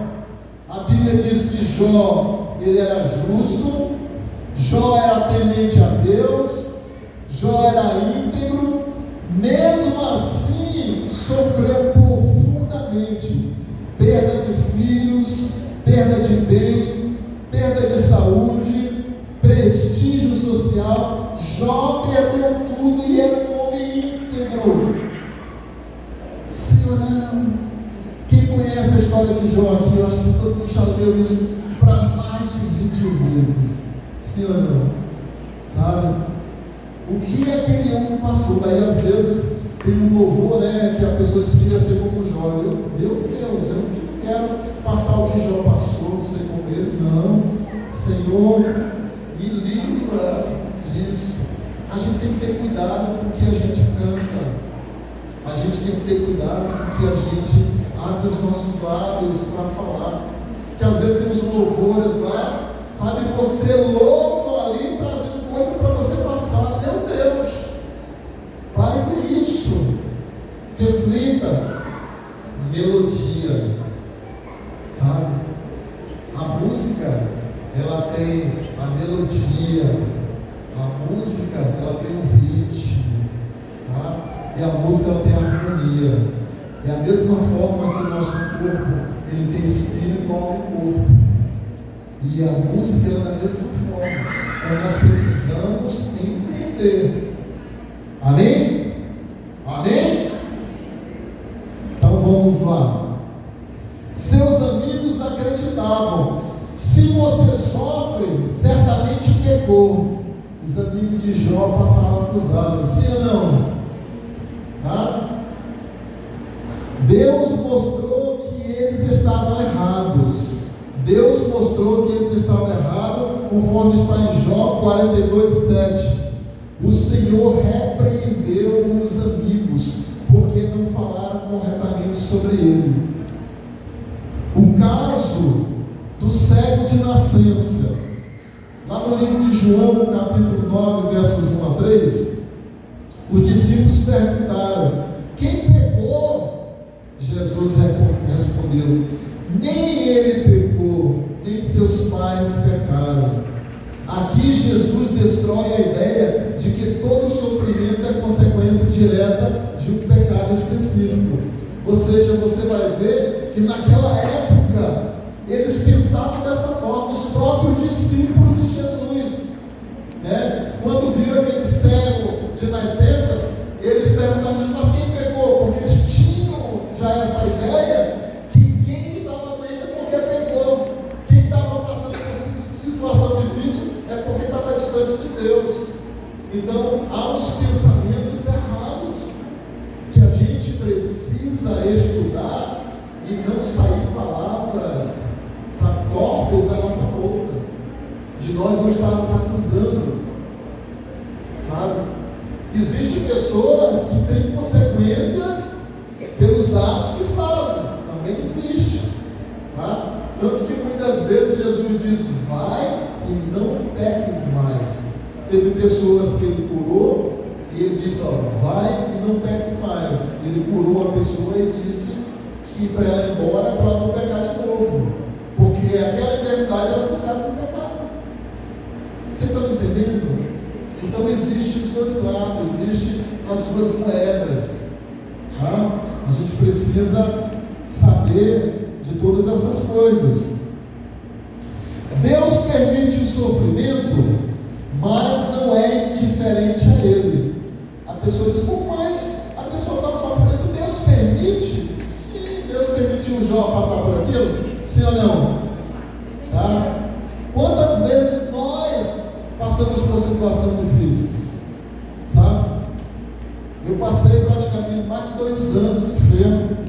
a Bíblia diz que Jó, ele era justo, Jó era temente a Deus, Jó era íntegro, mesmo assim sofreu profundamente perda de filhos, perda de bem, perda de saúde, prestígio social. Jó perdeu tudo e era um homem íntegro. Sim ou não? Quem conhece a história de Jó aqui, eu acho que todo mundo já leu isso para mais de 20 vezes. Sim ou não? Sabe? O que aquele homem passou? Daí às vezes tem um louvor, né, que a pessoa diz que ia ser como Jó. Meu Deus, eu não quero passar o que Jó passou, ser como ele. Não. Senhor, me livra disso. A gente tem que ter cuidado com o que a gente canta. A gente tem que ter cuidado com o que a gente abre os nossos lábios para falar. Porque às vezes temos louvores lá, sabe? Você louva ali, trazendo coisa para você passar. Meu Deus! Pare com isso. Reflita. Melodia. Sabe? A música, ela tem a melodia. A música, ela tem um ritmo. Tá? E a música, ela tem a harmonia. É a mesma forma que o nosso corpo, ele tem espírito, alma e corpo. E a música, ela é da mesma forma. Então nós precisamos entender. Amém? Amém? Então vamos lá. Seus amigos acreditavam: se você sofre, certamente pecou. Os amigos de Jó passaram a acusá-lo. Sim ou não? Tá? Deus mostrou que eles estavam errados. Deus mostrou que eles estavam errados, conforme está em Jó 42:7. O Senhor repreendeu os amigos, porque não falaram corretamente sobre ele. O caso do cego de nascença, lá no livro de João, capítulo 9, versos 1 a 3, os discípulos perguntaram: quem pecou? Jesus respondeu: nem ele pecou, nem seus pais pecaram. Aqui Jesus destrói a ideia de que todo sofrimento é consequência direta de um pecado específico. Ou seja, você vai ver que naquela época eles pensavam dessa forma, os próprios discípulos de Jesus, né? Quando viram aquele cego de nascença, eles perguntaram: mas quem pecou? Porque eles tinham já essa ideia que quem estava doente é porque pecou, quem estava passando por situação difícil é porque estava distante de Deus. Então há uns pensamentos errados que a gente precisa estudar e não sair palavras, sabe, torpes da nossa boca, de nós não estarmos acusando, sabe? Existem pessoas que têm consequências pelos atos que fazem, também existe, tá? Tanto que muitas vezes Jesus diz: vai e não peques mais. Teve pessoas que ele curou e ele disse: vai e não peques mais. Ele curou a pessoa e disse que para ela ir embora, para ela não pecar de novo, porque aquela enfermidade era por causa do pecado. Você está me entendendo? Então existem os dois lados, existem as duas moedas, tá? A gente precisa saber de todas essas coisas. Deus permite o sofrimento, mas não é indiferente a ele. A pessoa diz, mas a pessoa está sofrendo, Deus permite? Sim, Deus permitiu Jó passar por aquilo? Sim ou não? Tá? Quantas vezes nós passamos por situações difíceis? Sabe? Eu passei praticamente mais de 2 anos enfermo.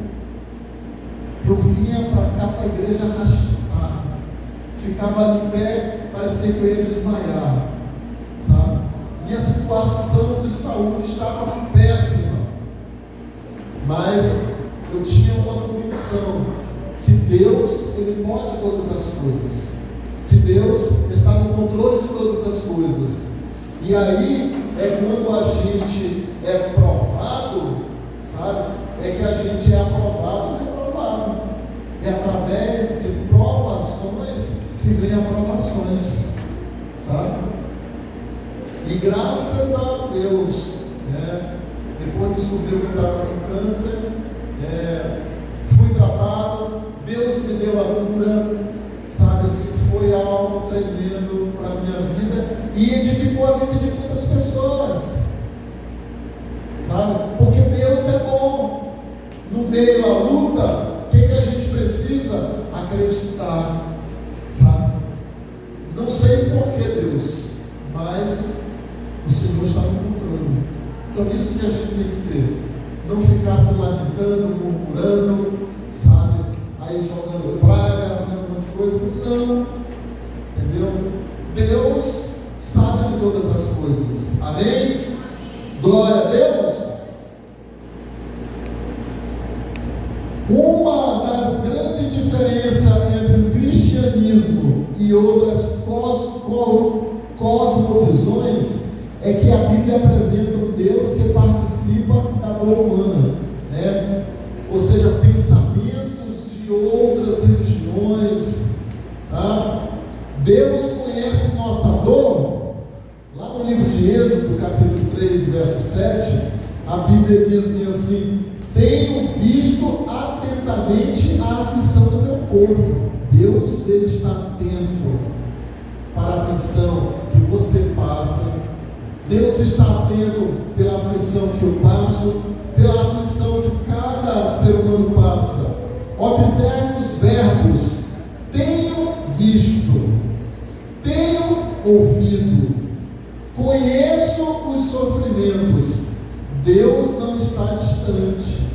Eu vinha para cá, para a igreja arrastar, ficava ali em pé, parecia que eu ia desmaiar, sabe? Minha situação de saúde estava péssima, mas eu tinha uma convicção que Deus, Ele pode todas as coisas, que Deus está no controle de todas as coisas. E aí é quando a gente é provado, sabe? É que a gente é aprovado, reprovado. É através de provações que vem aprovações, sabe? E graças a Deus, né? Depois descobriu que eu estava com câncer, fui tratado, Deus me deu a cura, sabe? Assim, foi algo tremendo para a minha vida e edificou a vida de muitas pessoas, sabe? Porque Deus é bom. No meio da luta, o que a gente precisa? Acreditar, sabe? Não sei porquê, Deus, mas o Senhor está no controle. Então isso que a gente tem que ter. Não ficar se lamentando, murmurando, sabe? Aí jogando praga, fazendo um monte de coisa. Não. Entendeu? Deus sabe de todas as coisas. Amém? Glória a Deus. Uma das grandes diferenças entre o cristianismo e outras cosmovisões é que a Bíblia apresenta um Deus que participa da dor humana, né? Ou seja, pensamentos de outras religiões, tá? Deus conhece nossa dor. Lá no livro de Êxodo, capítulo 3, verso 7, a Bíblia diz assim: tenho visto atentamente a aflição do meu povo. Deus, Ele está atento para a aflição que você passa. Deus está atento pela aflição que eu passo, pela aflição que cada ser humano passa. Observe os verbos: tenho visto, tenho ouvido, conheço os sofrimentos. Deus não está distante.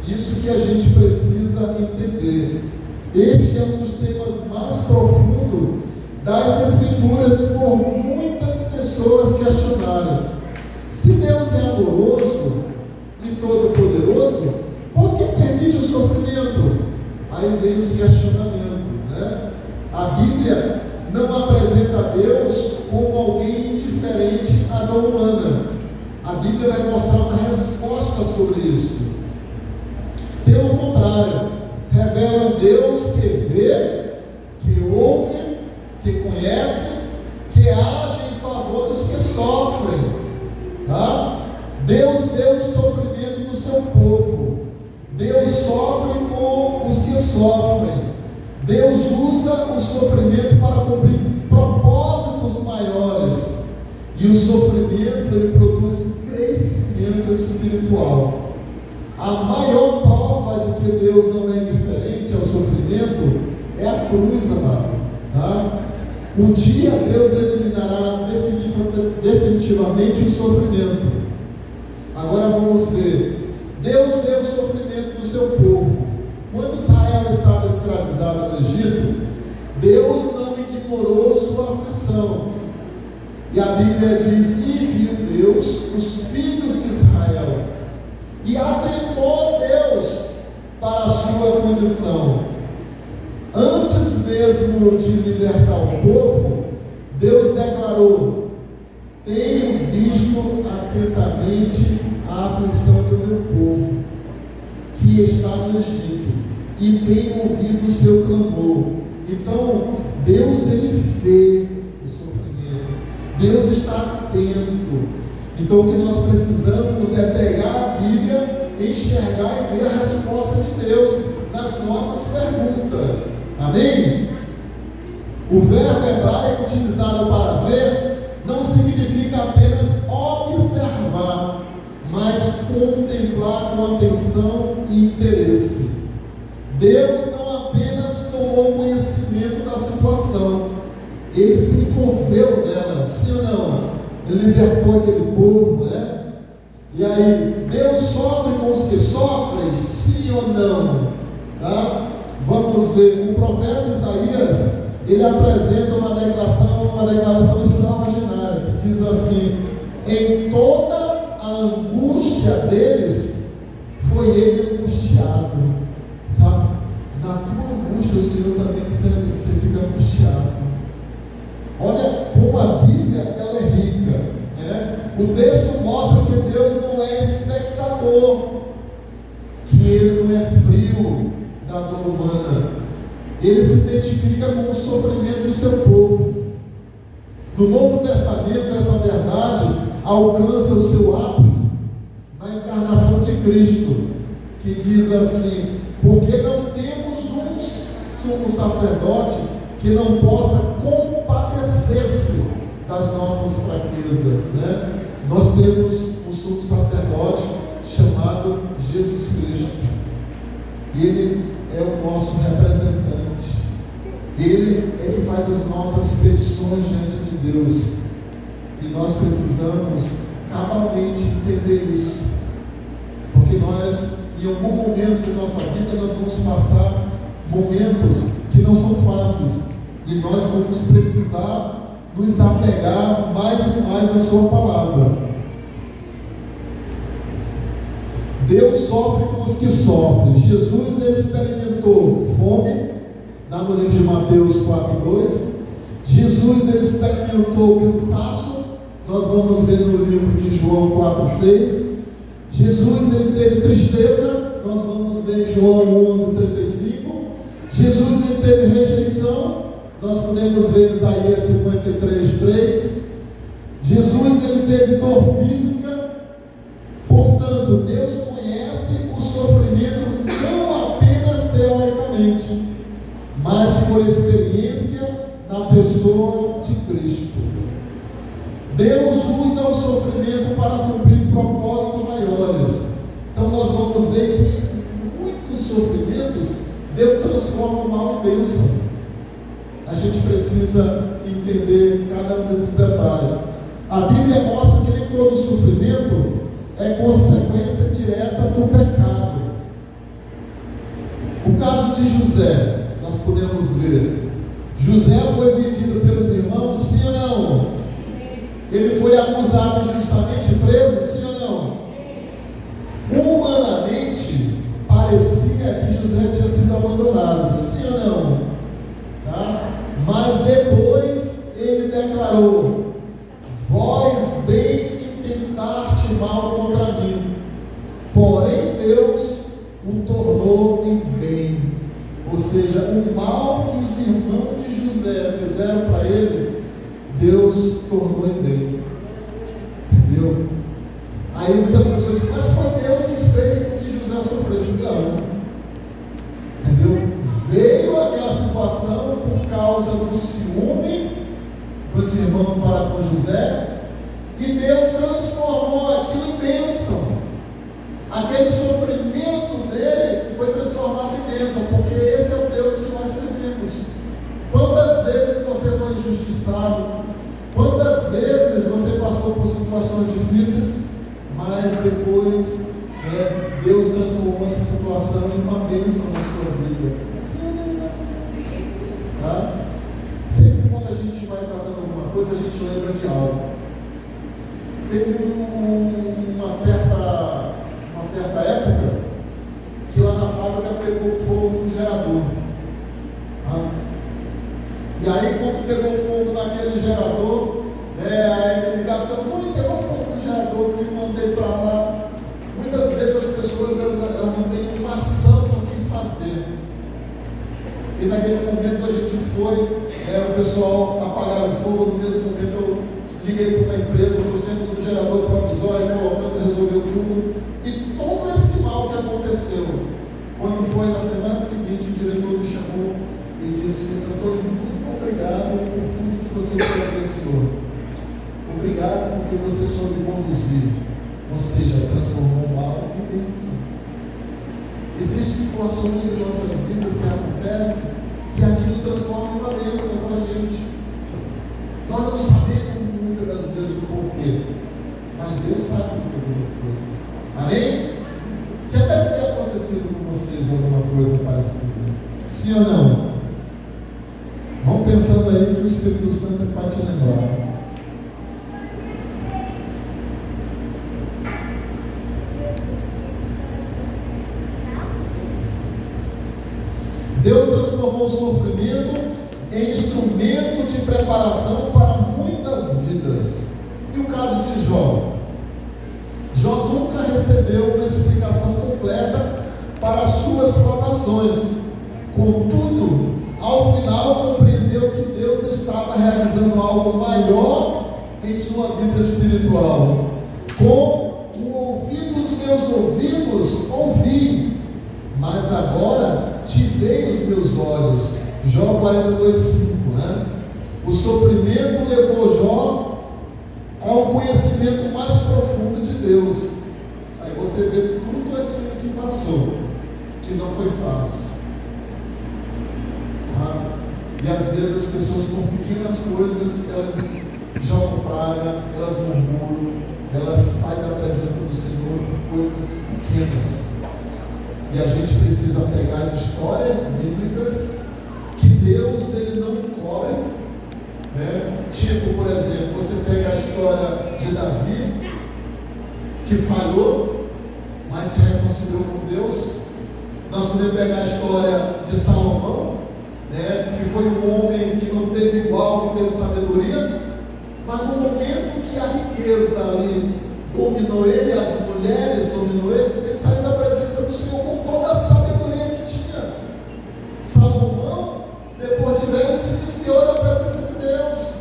Isso que a gente precisa entender. Este é um dos temas mais profundos das Escrituras, por muitas pessoas questionaram. Se Deus é amoroso e todo-poderoso, por que permite o sofrimento? Aí vem os questionamentos, né? A Bíblia não apresenta Deus como alguém diferente à dor humana. A Bíblia vai mostrar uma resposta sobre isso. Pelo contrário, revela um Deus que vê, que ouve, que conhece, que age em favor dos que sofrem, tá? Deus vê o sofrimento do seu povo. Deus sofre com os que sofrem. Deus usa o sofrimento para cumprir propósitos maiores. E o sofrimento, ele produz crescimento espiritual. A maior prova de que Deus não é indiferente ao sofrimento é a cruz, amado, tá? Um dia Deus eliminará definitivamente o sofrimento. Agora vamos ver. Deus vê o sofrimento do seu povo. Quando Israel estava escravizado no Egito, Deus não ignorou sua aflição. E a Bíblia diz: e viu Deus os filhos de Israel, e atentou Deus para a sua condição. Antes mesmo de libertar o povo, Deus declarou: tenho visto atentamente a aflição do meu povo, que está no Egito, e tenho ouvido o seu clamor. Então, Deus, ele vê o sofrimento. Deus está atento. Então, o que nós precisamos é pegar a Bíblia, enxergar e ver a resposta de Deus nas nossas perguntas. Amém? O verbo hebraico utilizado para ver não significa apenas observar, mas contemplar com atenção e interesse. Deus não apenas tomou conhecimento da situação, Ele se envolveu nela, sim ou não? Ele libertou aquele povo, né? E aí, Deus sofre com os que sofrem, sim ou não? Tá? Vamos ver, o profeta Isaías, ele apresenta uma declaração extraordinária, que diz assim: em toda a angústia deles, foi ele angustiado. Sabe? Na tua angústia, o Senhor também você fica angustiado. Olha como a Bíblia ela é rica, né? O texto mostra que Deus não é espectador, que Ele não é frio da dor humana. Ele se identifica com o sofrimento do seu povo. No Novo Testamento, essa verdade alcança o seu ápice na encarnação de Cristo, que diz assim: porque não temos um sumo sacerdote que não possa compadecer-se das nossas fraquezas, né? Nós temos um sumo sacerdote chamado Jesus Cristo. Ele é o nosso representante. Ele é que faz as nossas petições diante de Deus. E nós precisamos cabalmente entender isso. Porque nós, em algum momento de nossa vida, nós vamos passar momentos que não são fáceis. E nós vamos precisar nos apegar mais e mais na sua palavra. Deus sofre com os que sofrem. Jesus ele experimentou fome, lá no livro de Mateus 4:2. Jesus ele experimentou cansaço, nós vamos ver no livro de João 4:6. Jesus ele teve tristeza, nós vamos ver em João 11:35. Jesus ele teve rejeição, nós podemos ver em Isaías 53:3. Jesus ele teve dor física. Portanto, Deus conhece o sofrimento não apenas teoricamente, mas por experiência na pessoa de Cristo. Deus usa o sofrimento para cumprir propósitos maiores. Então nós vamos ver que muitos sofrimentos Deus transforma o mal em bênção. A gente precisa entender cada um desses detalhes. A Bíblia mostra que nem todo sofrimento é consequência direta do pecado. O caso de José, nós podemos ver. José foi vendido pelos irmãos, sim ou não? Ele foi acusado injustamente preso, sim ou não? Humanamente, parecia que José tinha sido abandonado, sim ou não? Tá? Mas depois ele declarou: vós bem intentar-te mal contra mim, porém Deus o tornou em bem. Ou seja, o mal que os irmãos de José fizeram para ele, Deus tornou em bem. Entendeu? Aí muitas pessoas dizem: mas foi Deus que fez com que José sofresse. Não. Entendeu? Veio aquela situação por causa do ciúme dos irmãos para com José, e Deus transformou aquilo em bênção. Aquele sofrimento dele foi transformado em bênção, porque esse é o Deus que nós servimos. Quantas vezes você foi injustiçado? Quantas vezes você passou por situações difíceis, mas depois Deus transformou essa situação em uma bênção na sua vida? Tá? Sempre quando a gente vai tratando alguma coisa, a gente lembra de algo. Teve uma certa época que lá na fábrica pegou fogo no gerador. Tá? E aí, quando pegou fogo naquele gerador, aí me ligaram e falaram: pegou fogo no gerador, que mandei para lá. Muitas vezes as pessoas elas não têm uma ação do que fazer. E naquele momento a gente foi, o pessoal apagaram o fogo. No mesmo momento eu liguei para uma empresa, trouxemos um gerador provisório, colocando, resolveu tudo. E todo esse mal que aconteceu, quando foi na semana seguinte, o diretor me chamou e disse: doutor, muito obrigado por tudo que você fez, Senhor. Obrigado porque você soube conduzir. Ou seja, transformou o mal em bênção. Existem situações em nossas vidas que acontecem e aquilo transforma em uma bênção para a gente. Nós não sabemos muitas das vezes o porquê, mas Deus sabe o porquê das coisas. Amém? Já deve ter acontecido com vocês alguma coisa parecida. Sim ou não? Vão pensando aí que o Espírito Santo é para te lembrar. Deus transformou o sofrimento em instrumento de preparação para muitas vidas. E o caso de Jó? Jó nunca recebeu uma explicação completa para as suas provações. Contudo, ao final compreendeu que Deus estava realizando algo maior em sua vida espiritual. Com o ouvido dos meus ouvidos ouvi, mas agora tivei os meus olhos. Jó 42:5, né? O sofrimento levou Jó a um conhecimento mais profundo de Deus. Aí você vê tudo aquilo que passou, que não foi fácil, sabe? E às vezes as pessoas com pequenas coisas, elas jogam praga, elas murmuram, elas saem da presença do Senhor por coisas pequenas. E a gente precisa pegar as histórias bíblicas que Deus ele não encobre, né? Tipo, por exemplo, você pega a história de Davi, que falhou, mas se reconciliou com Deus. Nós podemos pegar a história de Salomão, né? Que foi um homem que não teve igual, que teve sabedoria, mas no momento que a riqueza ali dominou ele, as mulheres dominou ele saiu da presença do Senhor com toda a sabedoria que tinha. Salomão, depois de velho, se desviou da presença de Deus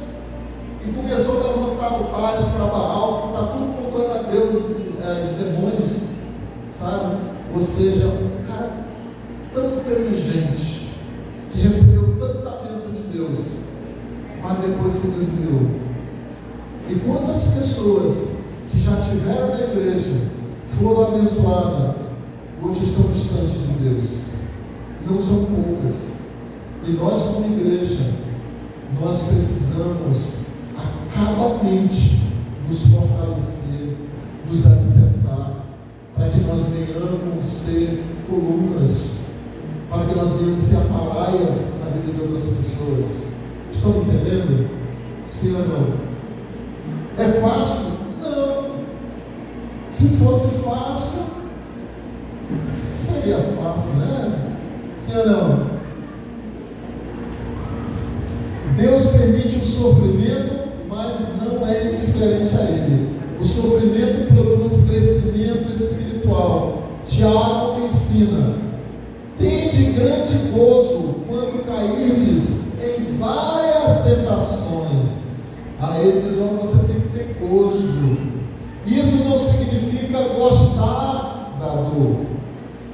e começou a levantar altares para Baal, para tudo quanto era Deus, de demônios, sabe? Ou seja, um cara tão inteligente, que recebeu tanta bênção de Deus, mas depois se desviou. E quantas pessoas que já tiveram na igreja, foram abençoadas, hoje estão distantes de Deus? Não são poucas. E nós, como igreja, nós precisamos acabamente nos fortalecer, nos alicerçar, para que nós venhamos ser colunas, para que nós venhamos ser atalaias na vida de outras pessoas. Estão me entendendo? Sim ou não? É fácil? Não. Se fosse fácil, seria fácil, né? Sim ou não? Deus permite o sofrimento, mas não é indiferente a ele. O sofrimento produz crescimento espiritual. Tiago ensina: tende grande gozo quando cairdes em várias tentações. Aí ele diz: você tem que ter gozo. Isso não significa gostar da dor,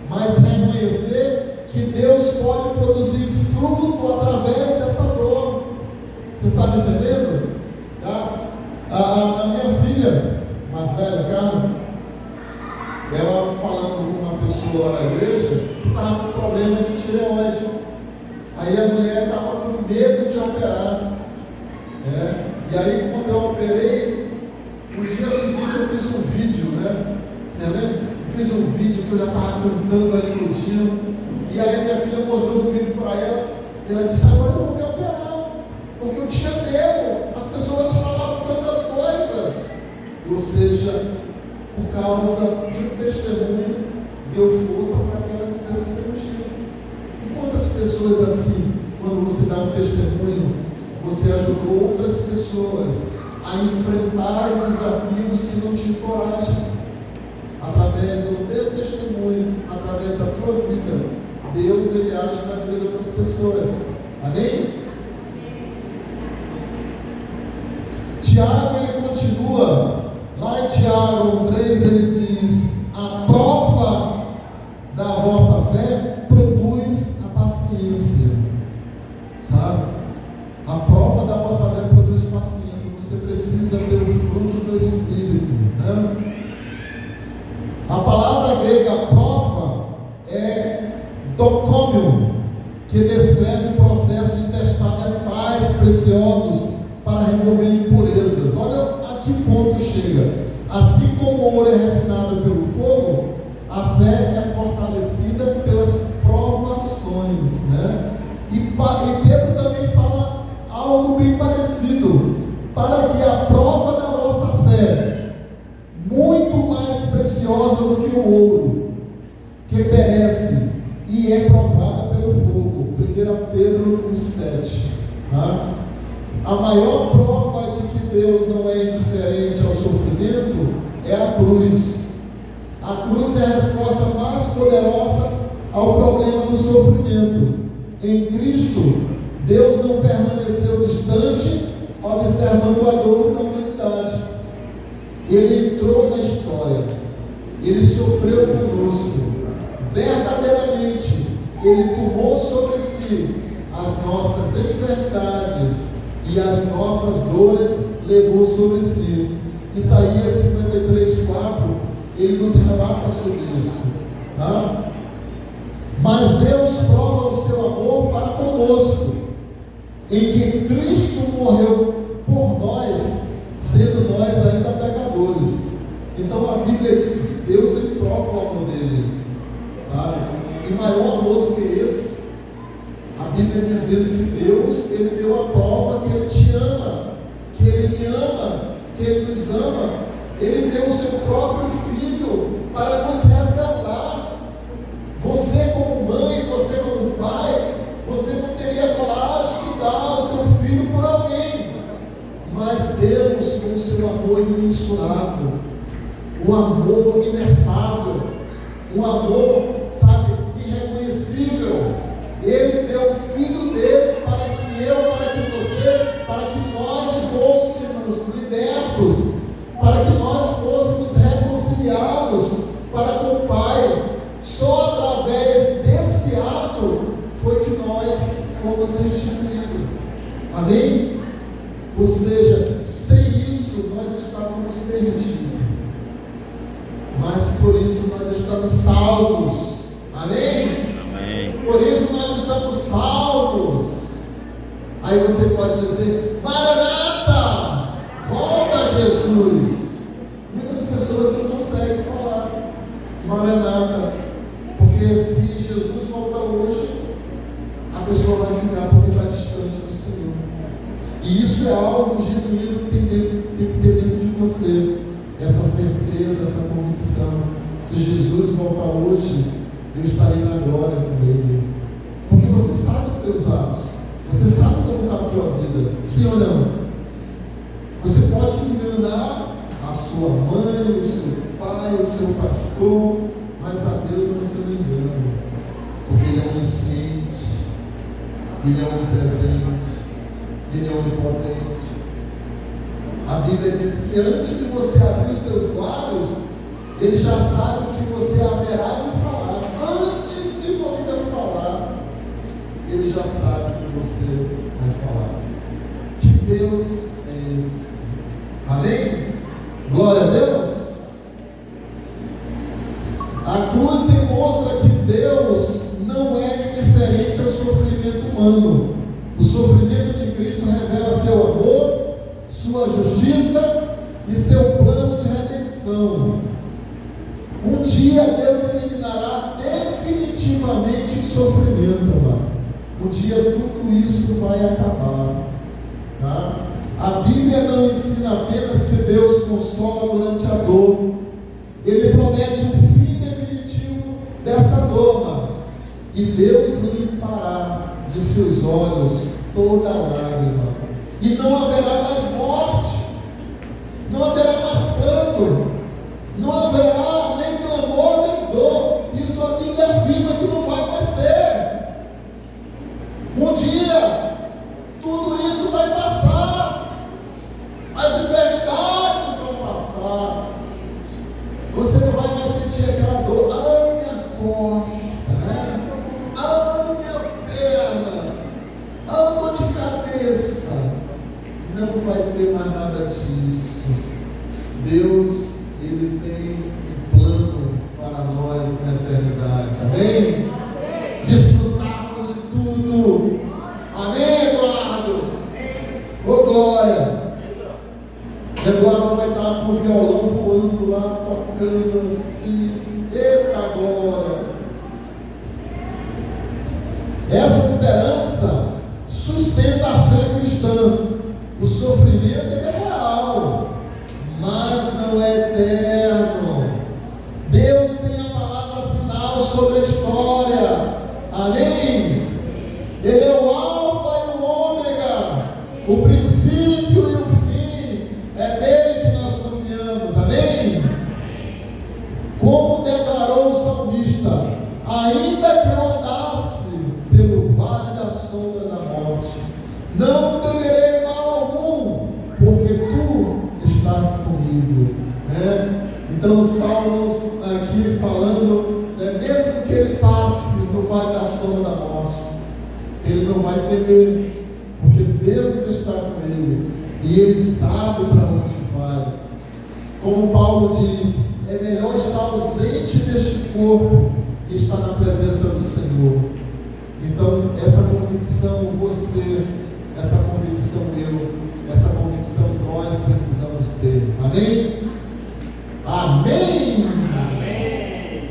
mas reconhecer que Deus pode produzir fruto através dessa dor. Você está me entendendo? Tá? A minha filha mais velha, cara, ela falando com uma pessoa lá na igreja que estava com problema de tireoide. Aí a mulher estava com medo de operar. E aí, quando eu operei, no dia seguinte eu fiz um vídeo, né? Você lembra? Eu fiz um vídeo que eu já estava cantando ali no dia. E aí a minha filha mostrou o vídeo para ela. E ela disse: agora eu vou me operar. Porque eu tinha medo. As pessoas falavam tantas coisas. Ou seja, por causa de um testemunho, deu força para que ela fizesse cirurgia. E quantas pessoas assim, quando você dá um testemunho, você ajudou outras pessoas a enfrentarem desafios que não tinham coragem, através do teu testemunho, através da tua vida. Deus, ele age na vida de outras pessoas. Amém? Tiago, ele continua, lá em Tiago 3, ele diz: a prova da vossa fé produz a paciência. Sabe? A prova da vossa fé produz paciência. Você precisa ter o fruto do Espírito, né? A palavra grega prova é docômio, que descreve o processo de testar metais preciosos para remover impurezas. Olha a que ponto chega. Assim como o ouro é refinado pelo fogo, a fé é fortalecida pelas provações, né? E Pedro também fala algo bem parecido, para que a prova da nossa fé, muito mais preciosa do que o ouro, que perece e é provada pelo fogo. 1 Pedro 1,7. Tá? A maior prova de que Deus não é indiferente ao sofrimento é a cruz. A cruz é a resposta mais poderosa ao problema do sofrimento. Em Cristo, Deus não permaneceu distante, observando a dor da humanidade. Ele entrou na história, ele sofreu conosco, verdadeiramente, ele tomou sobre si as nossas enfermidades e as nossas dores levou sobre si. Isaías 53:4, ele nos relata sobre isso, tá? Mas Deus prova o seu amor para conosco, em que Cristo morreu por nós, sendo nós ainda pecadores. Então a Bíblia diz que Deus ele prova o amor dele, tá? E maior amor do que esse, a Bíblia dizendo que Deus ele deu a prova que ele te ama, que ele me ama, que ele nos ama. Ele deu o seu próprio filho para nos resgatar. Você como mãe, você como pai, você não teria coragem de dar o seu filho por alguém, mas Deus, com o seu amor imensurável, um amor inefável, um amor, sabe, irreconhecível, ele deu o filho dele para que eu, para que você, para que nós fôssemos libertos, para que nós fôssemos reconciliados para com o Pai. Só através desse ato foi que nós fomos restituídos. Amém? Ou seja, sem isso nós estávamos perdidos, mas por isso nós estamos salvos. Amém? Amém. Por isso nós estamos salvos. Aí você pode dizer: Maranata, volta Jesus. Muitas pessoas não conseguem falar Maranata, porque se Jesus voltar hoje, a pessoa vai ficar porque está distante do Senhor. E isso é algo genuíno que tem que ter dentro de você, essa certeza, essa convicção. Se Jesus voltar hoje, eu estarei na glória com Ele, porque você sabe os teus atos, você sabe como está a tua vida, sim ou não? Você pode enganar a sua mãe, o seu pai, o seu pastor, mas a Deus você não engana, porque Ele é onisciente, Ele é onipresente, Ele é onipotente. A Bíblia diz que antes de você abrir os teus lábios, Ele já sabe o que você haverá de falar. Antes de você falar, Ele já sabe o que você vai falar. Que Deus é esse? Amém? Glória a Deus. A cruz demonstra que Deus não é indiferente ao sofrimento humano. O sofrimento de Cristo revela seu amor, sua justiça e seu plano de redenção. Um dia Deus eliminará definitivamente o sofrimento, amados. Um dia tudo isso vai acabar, tá? A Bíblia não ensina apenas que Deus consola durante a dor. Ele promete um fim definitivo dessa dor, amados. E Deus limpará de seus olhos toda lágrima. E não haverá mais morte, não haverá mais pranto, não haverá nem clamor, nem dor. Isso a Bíblia afirma que não vai mais ter. Um dia, tudo isso vai passar, as enfermidades vão passar, você não vai mais sentir aquela dor. Ai, minha costa, né? Ai, minha perna, ai, dor de cabeça. Não vai ter mais nada disso. Deus, Ele tem um plano E agora ela vai estar com o violão voando lá, tocando assim. Eita glória! Essa esperança sustenta a fé cristã. O sofrimento é real, mas não é eterno. Deus tem a palavra final sobre a história. Amém? Ele é o alfa e o ômega, o princípio e o fim. É nele que nós confiamos. Amém? Como declarou o salmista: ainda que eu andasse pelo vale da sombra da morte, não temerei mal algum, porque tu estás comigo. Então, Salmos aqui falando, mesmo que ele passe no vale da sombra da morte, ele não vai temer, porque Deus está com ele e ele sabe para onde vai. Como Paulo diz, é melhor estar ausente deste corpo e estar na presença do Senhor. Então, essa convicção você, essa convicção eu, essa convicção nós precisamos ter. Amém? Amém? Amém.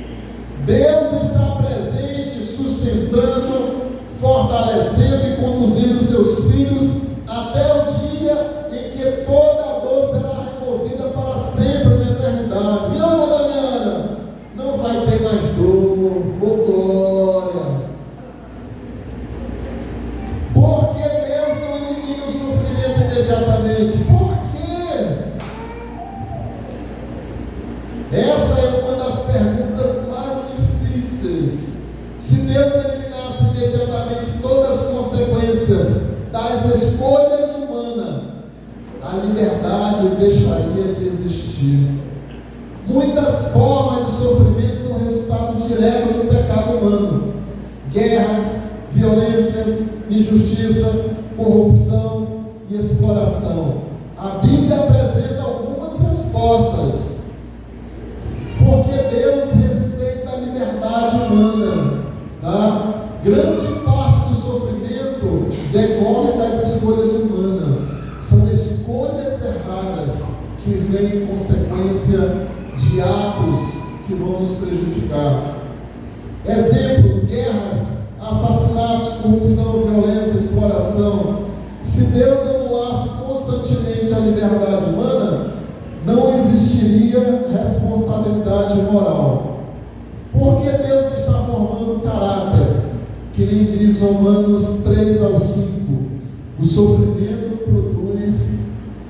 Deus está presente, sustentando, fortalecendo e conduzindo seus filhos até o dia em que toda a dor será removida para sempre na eternidade. Minha irmã Damiana, não vai ter mais dor, glória. Por que Deus não elimina o sofrimento imediatamente? Por quê? Essa é uma das perguntas mais difíceis. Se Deus eliminasse imediatamente todas as consequências das escolhas humanas, a liberdade deixaria de existir. Muitas formas de sofrimento são resultado direto do pecado humano: guerras, violências, injustiça, corrupção e exploração. A Bíblia apresenta algumas respostas. Porque Deus respeita a liberdade humana, tá? Grande parte do sofrimento decorre das escolhas humanas. São escolhas erradas que vêm em consequência de atos que vão nos prejudicar. Exemplos: guerras, assassinatos, corrupção, violência, exploração. Se Deus anulasse constantemente a liberdade humana, não existiria responsabilidade moral. Porque Deus está formando caráter, que nem diz Romanos 3:5. O sofrimento produz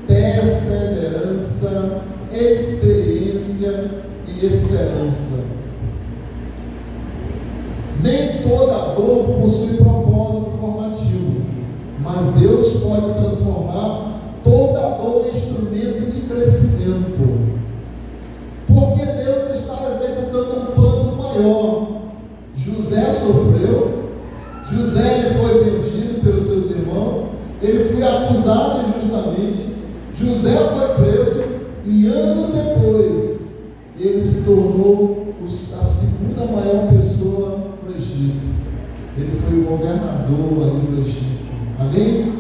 perseverança, experiência e esperança. Nem toda dor possui propósito formativo, mas Deus pode transformar toda dor em instrumento de crescimento. Porque Deus está executando um plano maior. José sofreu, José ele foi vendido pelos seus irmãos, ele foi acusado injustamente, José foi preso e anos depois ele se tornou a segunda maior pessoa no Egito. Ele foi o governador ali do Egito. Amém?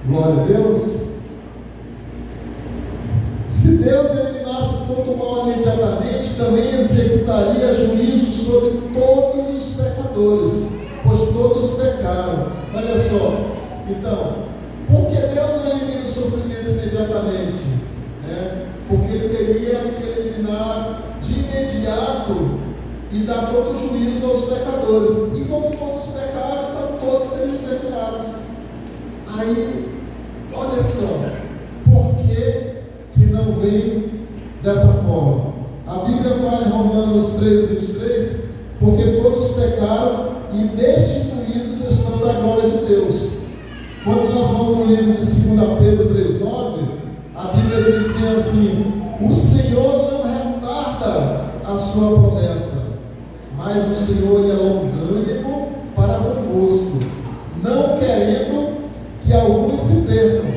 Glória a Deus. Se Deus eliminasse todo o mal imediatamente, também executaria juízo sobre todos os pecadores, pois todos pecaram. Olha só, então, por que Deus não elimina o sofrimento imediatamente? Porque Ele teria que eliminar de imediato e dar todo o juízo aos pecadores. E como todos pecaram, então todos serão executados. Aí, olha só, por que não vem dessa forma? A Bíblia fala em Romanos 3:23, porque todos pecaram e destituídos estão da glória de Deus. Quando nós vamos no livro de 2 Pedro 3:9, a Bíblia diz assim: o Senhor não retarda a sua promessa, mas o Senhor é longânimo para convosco, não querendo que alguns se percam,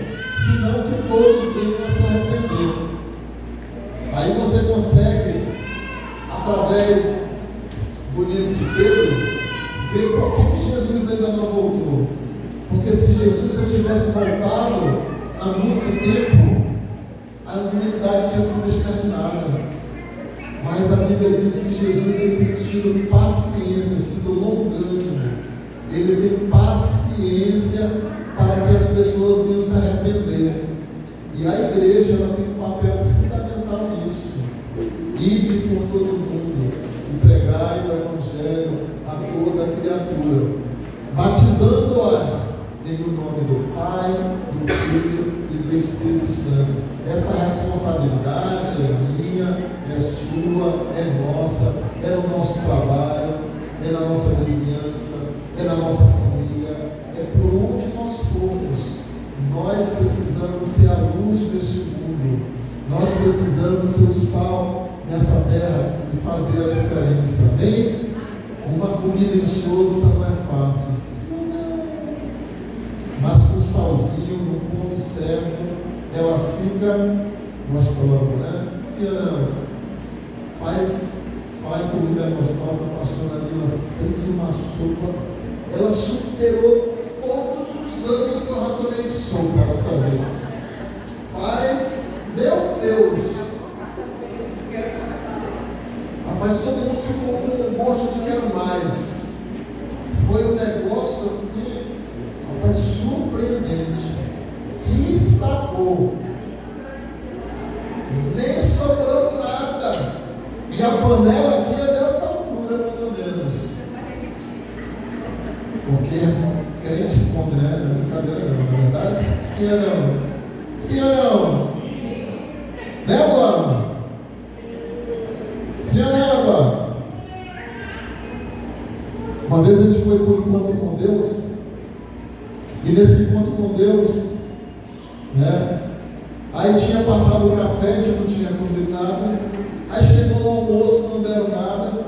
senão que todos venham a se arrepender. Aí você consegue, através do livro de Pedro, ver por que Jesus ainda não voltou. Porque se Jesus já tivesse voltado há muito tempo, a humanidade tinha sido exterminada. Mas a Bíblia diz que Jesus tem tido paciência, sido longânimo. Ele tem paciência para que as pessoas venham se arrepender. E a igreja ela tem um papel fundamental nisso. Ide por todo mundo, pregai o Evangelho a toda criatura, batizando-as em nome do Pai, do Filho e do Espírito Santo. Essa responsabilidade é minha, é sua, é nossa, é no nosso trabalho, é na nossa vizinhança, é na nossa família, é por onde nós formos. Nós precisamos ser a luz deste mundo, nós precisamos ser o sal nessa terra e fazer a diferença. Amém? Uma comida insossa não é fácil, sim, não. Mas com o salzinho no ponto certo, ela fica, nós falamos, né? Sim ou não? Mas, fala em comida gostosa, a pastora Lila fez uma sopa, ela superou todos os anos que eu já tomei sopa nessa vida. Mas, meu Deus! Rapaz, todo mundo ficou com um gosto de quero mais. Foi um negócio assim, rapaz, surpreendente. Que sabor! Nem sobrou nada. E a panela aqui é dessa altura, mais ou menos. Porque crente come, né? Não é brincadeira não, não é verdade? Sim ou não? Sim ou não? Né, mano? Sim ou não, agora? Uma vez a gente foi para um encontro com Deus, e nesse encontro com Deus, né? Aí tinha passado o café, a gente não tinha comido nada. Aí chegou no almoço, não deram nada.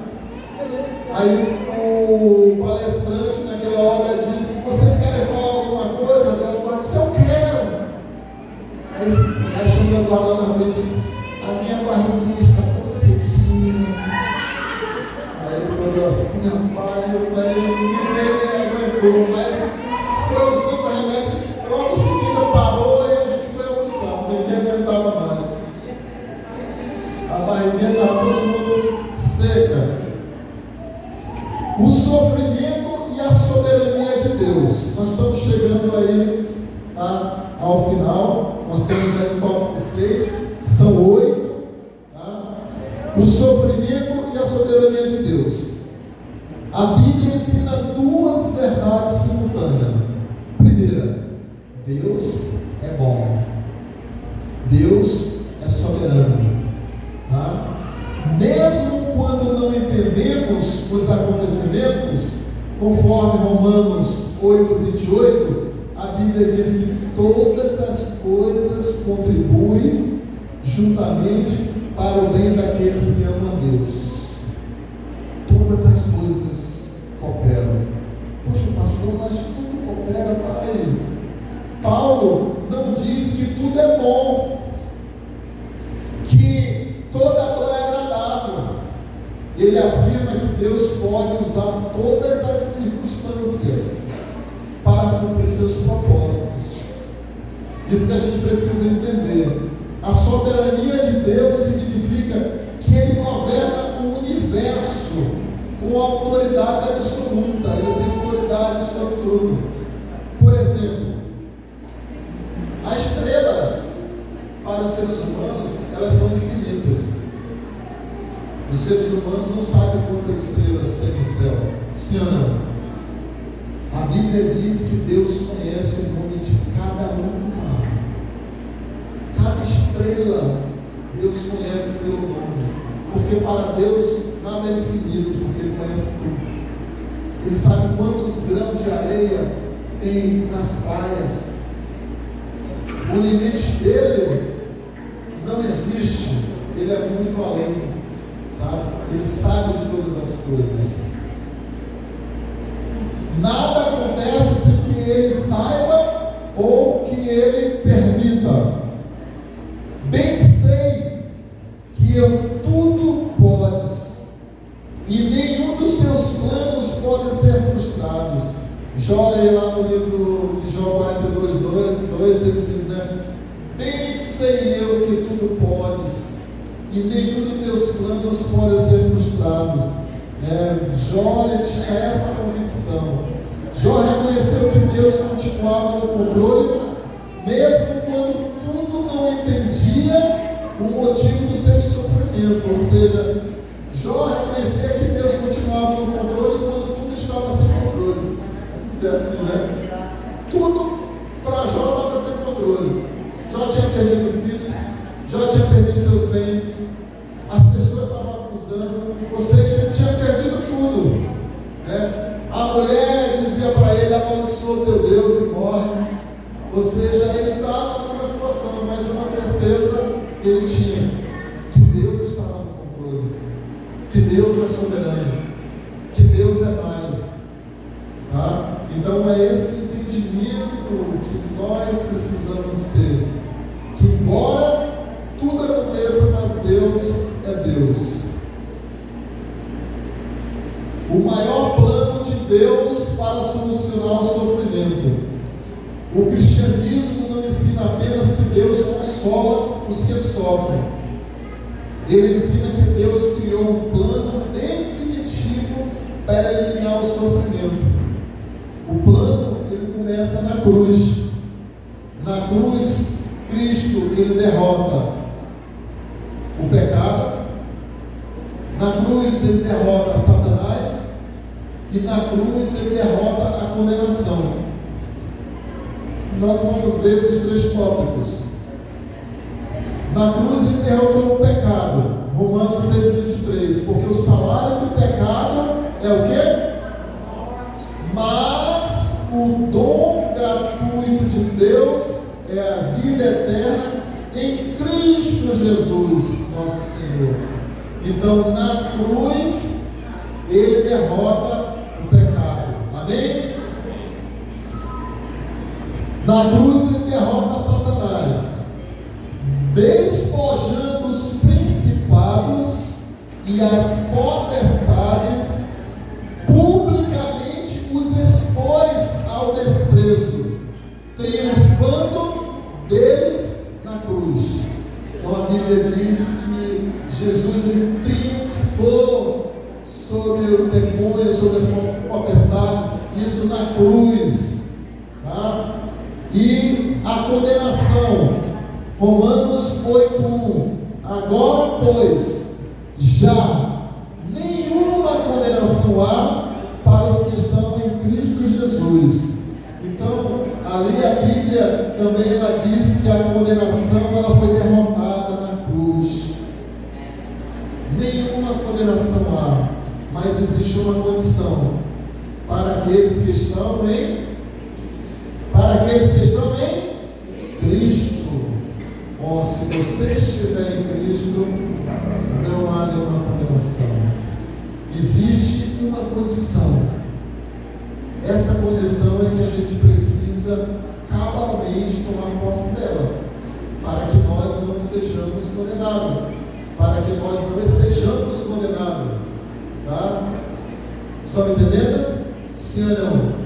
Aí o palestrante naquela hora disse: vocês querem falar alguma coisa? Eu disse: eu quero. Aí chegou o Eduardo lá na frente e disse: a minha barriguinha está tão sequinha. Aí ele falou assim: rapaz, aí ninguém aguentou, mas foi o santo remédio. Logo em seguida parou e a gente foi almoçar, ninguém aguentava mais. A barriguinha estava todo mundo seca. O sofrimento e a soberania de Deus. Nós estamos chegando aí ao final. Nós temos aí o tópico 6, são 8. O sofrimento e a soberania de Deus. A Bíblia ensina duas verdades simultâneas. Primeira, Deus é bom. Deus é soberano. Mesmo quando não entendemos os acontecimentos, conforme Romanos 8:28, a Bíblia diz que todas as coisas contribuem juntamente para o bem daqueles que amam a Deus. Todas as coisas cooperam. Poxa, pastor, mas tudo coopera para ele. Paulo não diz que tudo é bom, que toda dor é agradável. Ele afirma que Deus pode usar todas as circunstâncias para cumprir seus propósitos. Isso que a gente precisa entender. A soberania de Deus significa que Ele governa o universo com autoridade absoluta. Ele tem autoridade sobre tudo. Por exemplo, as estrelas para os seres humanos, elas são infinitas. Os seres humanos não sabem quantas estrelas tem no céu. Sim ou não? A Bíblia diz que Deus conhece o nome de cada uma. Cada estrela, Deus conhece pelo nome. Porque para Deus nada é infinito, porque Ele conhece tudo. Ele sabe quantos grãos de areia tem nas praias. O limite dele não existe. Ele é muito além, sabe? Ele sabe de todas as coisas. Nada acontece sem que Ele saiba ou que Ele permita. Bem sei que eu tudo podes, e nenhum dos teus planos podem ser frustrados. Jó, lá no livro de Jó 42:2, ele diz, né? Bem sei eu que tudo Tudo para Jó estava sem controle. Jó tinha perdido filhos, Jó tinha perdido seus bens, as pessoas estavam acusando, ou seja, ele tinha perdido tudo, né? A mulher dizia para ele: amaldiçoa teu Deus e morre. Ou seja, ele estava numa situação, mas uma certeza que ele tinha: que Deus estava no controle, que Deus é soberano, que Deus é mais. Tá? Então é esse entendimento que nós precisamos ter, que embora tudo aconteça, mas Deus é Deus. O maior plano de Deus para solucionar o sofrimento. O cristianismo não ensina apenas que Deus consola os que sofrem. Ele ensina que Deus criou um plano definitivo para eliminar o sofrimento. O plano, ele começa na cruz. Na cruz, Cristo, ele derrota o pecado. Na cruz, ele derrota Satanás. E na cruz, ele derrota a condenação. Nós vamos ver esses três tópicos. Na cruz, ele derrotou o pecado. Romanos 6,23. Porque o salário do pecado é o quê? Mas o dom gratuito de Deus é a vida eterna em Cristo Jesus, nosso Senhor. Então, na cruz, ele derrota o pecado. Amém? Na cruz, ele derrota Satanás, despojando os principados e as potestades, publicamente os expôs ao desprezo, triunfando deles na cruz. Então a Bíblia diz que Jesus, ele triunfou sobre os demônios, sobre as potestades, isso na cruz. Tá? E a condenação, Romanos 8,1. Agora, pois, já nenhuma condenação há para os que estão em Cristo Jesus. Então, ali a Bíblia também ela diz que a condenação ela foi derrotada na cruz. Nenhuma condenação há, mas existe uma condição para aqueles que estão em Cristo. Bom, se você estiver em Cristo, não há nenhuma condenação. Existe uma condição. Essa condição é que a gente precisa cabalmente tomar posse dela, para que nós não sejamos condenados, para que nós não estejamos condenados. Tá? Estão entendendo? Sim ou não?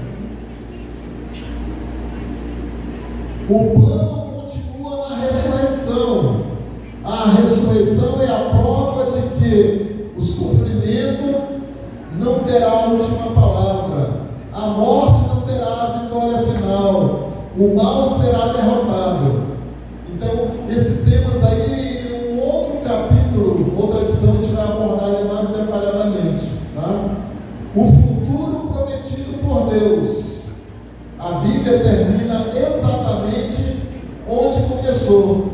O plano continua na ressurreição. A ressurreição é a prova de que o sofrimento não terá a última palavra, a morte não terá a vitória final, o mal será derrotado. Então, esses temas aí, em um outro capítulo, outra edição, a gente vai abordar ele mais detalhadamente. Tá? O futuro prometido por Deus. A Bíblia termina exatamente onde começou,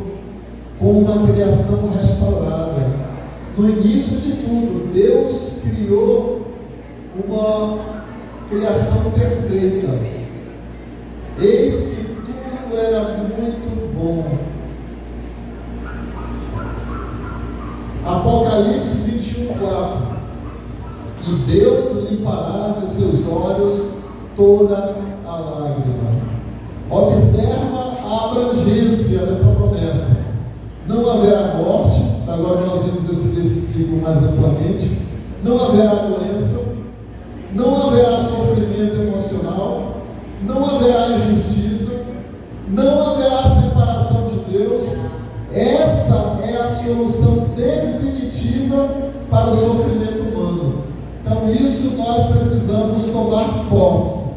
com uma criação restaurada. No início de tudo, Deus criou uma criação perfeita. Eis que tudo era muito bom. Apocalipse 21:4. E Deus limpará de seus olhos toda a lágrima. Observa a abrangência dessa promessa. Não haverá morte. Agora nós vemos esse versículo mais amplamente. Não haverá doença, não haverá sofrimento emocional, não haverá injustiça, não haverá separação de Deus. Essa é a solução definitiva para o sofrimento humano. Então isso nós precisamos tomar posse.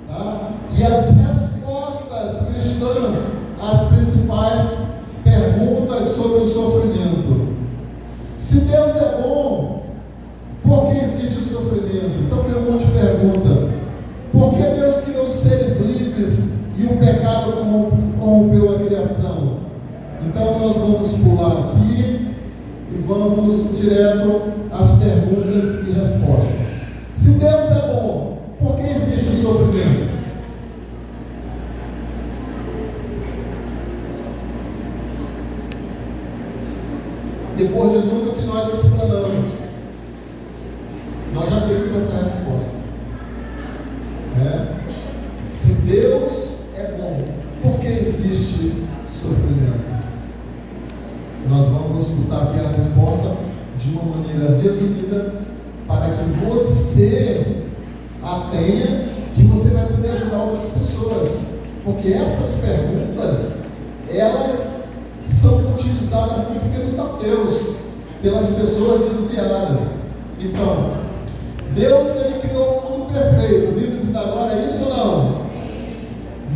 Tá? E as respostas cristãs às principais perguntas sobre o sofrimento. Se Deus é bom, por que existe o sofrimento? Então pergunte pergunta: por que Deus criou os seres livres Então nós vamos pular aqui e vamos direto às perguntas e respostas. Se Deus é bom, por que existe o sofrimento? Depois de tudo que nós explanamos, nós já temos essa resposta. Se Deus é bom, por que existe sofrimento? Nós vamos escutar aqui a resposta de uma maneira resumida, para que você a tenha, que você vai poder ajudar outras pessoas. Porque essas perguntas, elas são utilizadas muito pelos ateus, pelas pessoas desviadas. Então, Deus, ele criou um mundo perfeito, vive-se da glória, é isso ou não?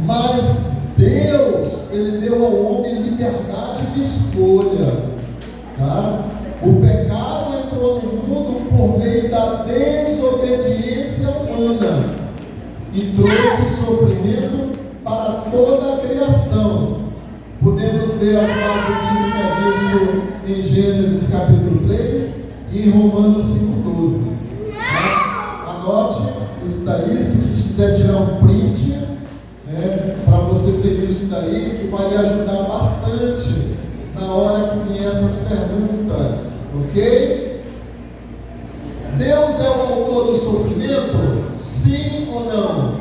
Mas Deus, ele deu ao homem liberdade de escolha, tá? O pecado entrou no mundo por meio da desobediência humana e trouxe sofrimento para toda a criação. Podemos ver as bases bíblicas disso em Gênesis capítulo 3 e em Romanos 5,12. Anote isso daí, se quiser tirar um print, para você ter isso daí, que vai lhe ajudar bastante na hora que vier essas perguntas, ok? Deus é o autor do sofrimento? Sim ou não?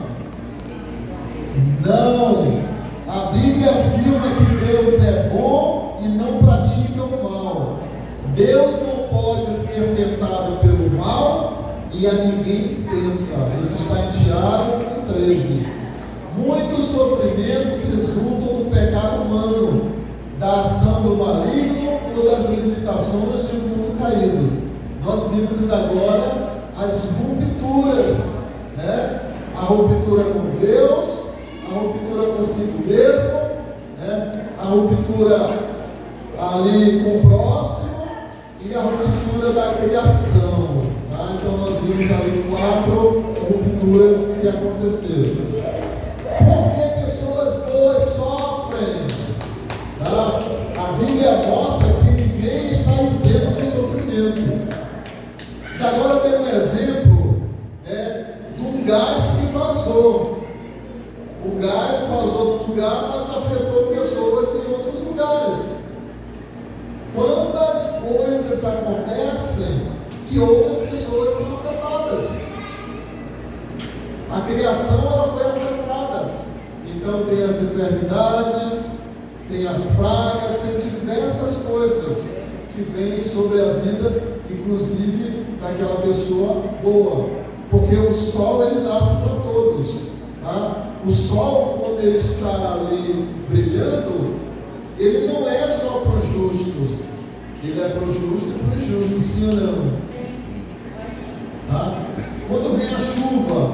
Não. A Bíblia afirma que Deus é bom e não pratica o mal. Deus não pode ser tentado pelo mal e a ninguém tenta. Isso está em Tiago 13. Muitos sofrimentos resultam do pecado humano, da ação do maligno ou das limitações de um mundo caído. Nós vimos ainda agora as rupturas, a ruptura com Deus, a ruptura consigo mesmo, a ruptura ali com o próximo e a ruptura da criação. Tá? Então nós vimos ali 4 rupturas que aconteceram. Por que pessoas boas sofrem? Tá? A Bíblia mostra que ninguém está isento do sofrimento. E agora tem um exemplo de um gás que vazou. O gás vazou do lugar, mas afetou pessoas em outros lugares. Quantas coisas acontecem que outras pessoas são afetadas? A criação, ela foi afetada. Então tem as enfermidades, tem as pragas, tem diversas coisas que vêm sobre a vida, inclusive daquela pessoa boa. Porque o sol, ele nasce para todos. Tá? O sol, quando ele está ali brilhando, ele não é só para os justos, ele é para o justo e para o injusto, sim ou não? Tá? Quando vem a chuva,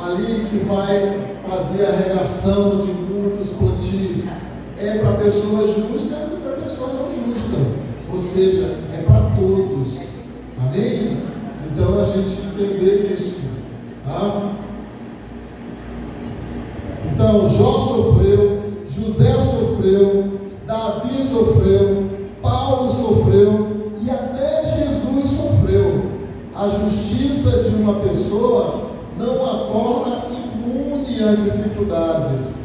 ali que vai fazer a regação de muitos plantios, é para pessoas justas e para pessoas não justas, ou seja, é para todos. Amém? Então a gente entender isso. Tá? Então, Jó sofreu, José sofreu, Davi sofreu, Paulo sofreu e até Jesus sofreu. A justiça de uma pessoa não a torna imune às dificuldades.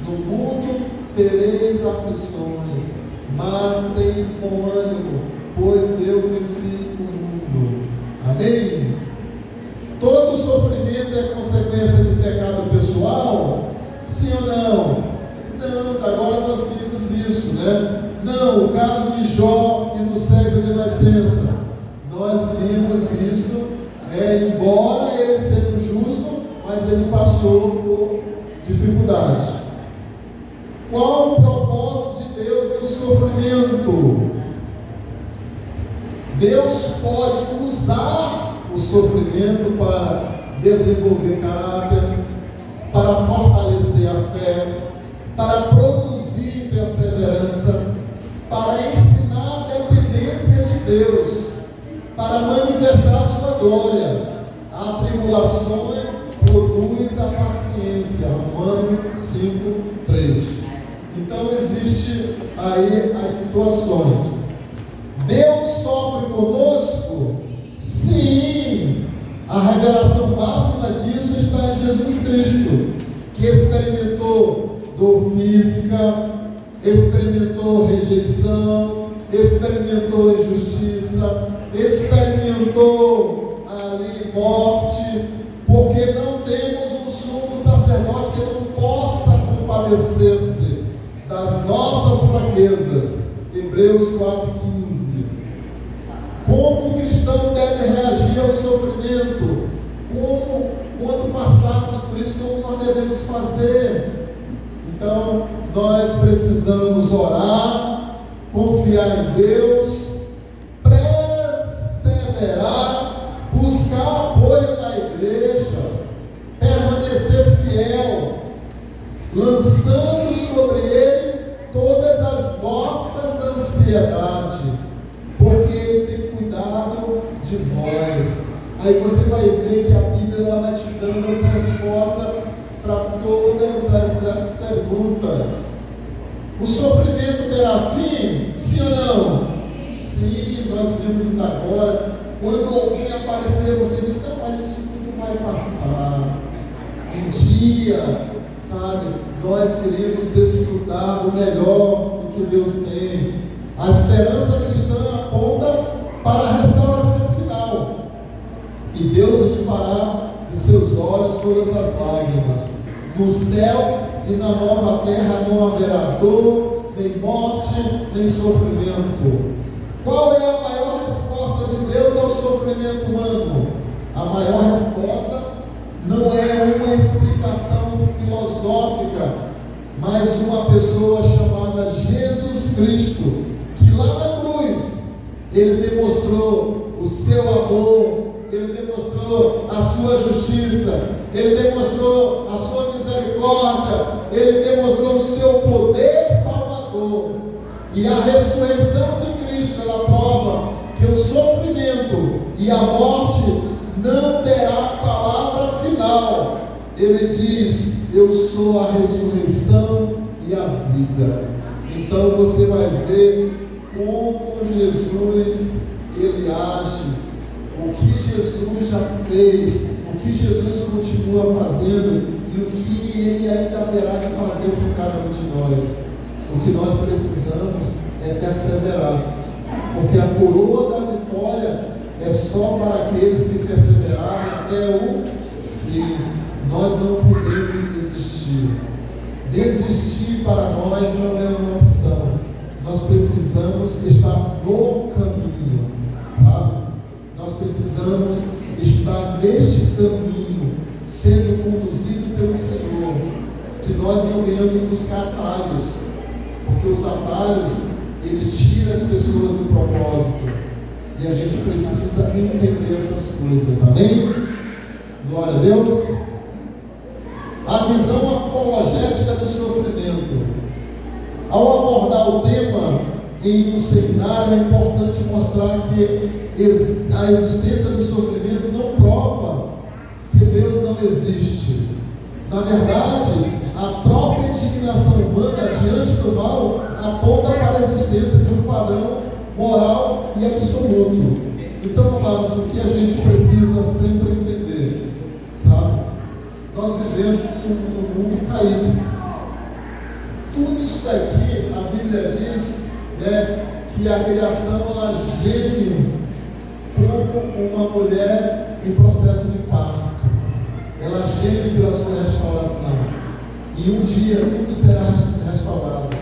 No mundo tereis aflições, mas tens bom ânimo, pois eu venci o mundo. Amém? Todo sofrimento é consequência de pecado pessoal? Sim ou não? Não, agora nós vimos isso, Não, o caso de Jó e do cego de nascença, nós vimos isso, embora ele seja justo, mas ele passou por dificuldades. Qual o propósito de Deus no sofrimento? Deus pode usar o sofrimento para desenvolver caráter, para fortalecer a fé, para produzir perseverança, para ensinar a dependência de Deus, para manifestar a sua glória. A tribulação produz a paciência. Romanos 5:3. Então existe aí as situações. Deus sofre conosco? Sim! A revelação máxima disso está em Jesus Cristo, que experimentou dor física, experimentou rejeição, experimentou injustiça, experimentou ali morte, porque não temos um sumo sacerdote que não possa compadecer-se das nossas fraquezas. Hebreus 4,15. Como o cristão deve reagir ao sofrimento? Quando passarmos por isso, como nós devemos fazer? Então, nós precisamos orar, confiar em Deus, perseverar, buscar apoio da igreja, permanecer fiel, lançando sobre Ele todas as vossas ansiedades, porque Ele tem cuidado de vós. Aí você vai ver que a Bíblia ela vai te dando as respostas para todas as perguntas. O sofrimento terá fim? Sim ou não? Sim, nós vimos isso agora. Quando alguém aparecer, você diz: não, mas isso tudo vai passar. Um dia, sabe, nós iremos desfrutar do melhor do que Deus tem. A esperança cristã aponta para a restauração final. E Deus limpará de seus olhos todas as lágrimas. No céu e na nova terra não haverá dor, nem morte, nem sofrimento. Qual é a maior resposta de Deus ao sofrimento humano? A maior resposta não é uma explicação filosófica, mas uma pessoa chamada Jesus Cristo, que lá na cruz, Ele demonstrou o seu amor, Ele demonstrou a sua justiça, Ele demonstrou a sua misericórdia, Ele demonstrou o seu poder salvador. E a ressurreição de Cristo, ela prova que o sofrimento e a morte não terá palavra final. Ele diz: eu sou a ressurreição e a vida. Então você vai ver como Jesus, Ele age, o que Jesus já fez, o que Jesus continua fazendo e o que Ele ainda haverá de fazer por cada um de nós. O que nós precisamos é perseverar, porque a coroa da vitória é só para aqueles que perseveraram até o fim. Nós não podemos desistir. Desistir para nós não é uma opção. Nós precisamos estar no caminho, sabe? Nós precisamos estar neste caminho, sendo conduzido pelo Senhor, que nós não venhamos buscar atalhos, porque os atalhos, eles tiram as pessoas do propósito, e a gente precisa entender essas coisas, amém? Glória a Deus. A visão apologética do sofrimento. Ao abordar o tema em um seminário, é importante mostrar que a existência do sofrimento não prova que Deus não existe. Na verdade, a própria indignação humana diante do mal aponta para a existência de um padrão moral e absoluto. Então, amados, o que a gente precisa sempre entender, sabe? Nós vivemos num mundo caído. Tudo isso daqui, a Bíblia diz, né, que a criação ela geme como uma mulher em processo de parto. Ela geme pela sua restauração. E um dia tudo será restaurado,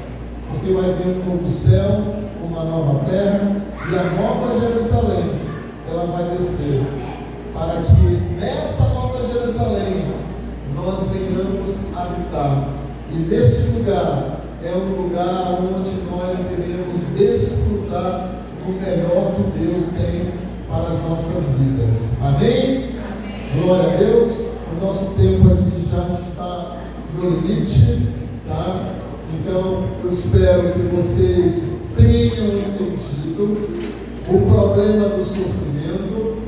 porque vai vir um novo céu, uma nova terra, e a nova Jerusalém, ela vai descer, para que nessa nova Jerusalém nós venhamos habitar. E neste lugar é um lugar onde nós iremos desfrutar do melhor que Deus tem para as nossas vidas. Amém? Glória a Deus. O nosso tempo aqui já está no limite, tá? Então eu espero que vocês tenham entendido o problema do sofrimento.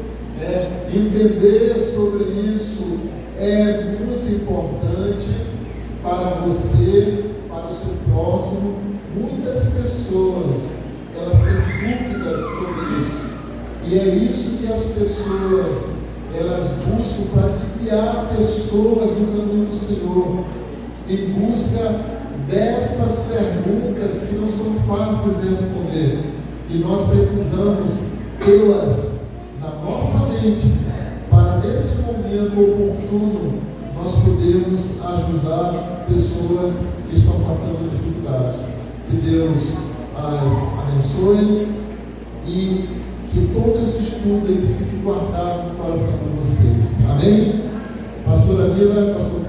Entender sobre isso é muito importante para você, para o seu próximo. próximo, muitas pessoas, elas têm dúvidas sobre isso. E é isso que as pessoas, elas buscam para desviar pessoas do caminho do Senhor. E busca dessas perguntas que não são fáceis de responder. E nós precisamos tê-las na nossa mente, para nesse momento oportuno, nós podermos ajudar pessoas que estão passando dificuldade. Que Deus as abençoe e que todo esse estudo ele fique guardado no coração de vocês. Amém? Pastora Lila, pastor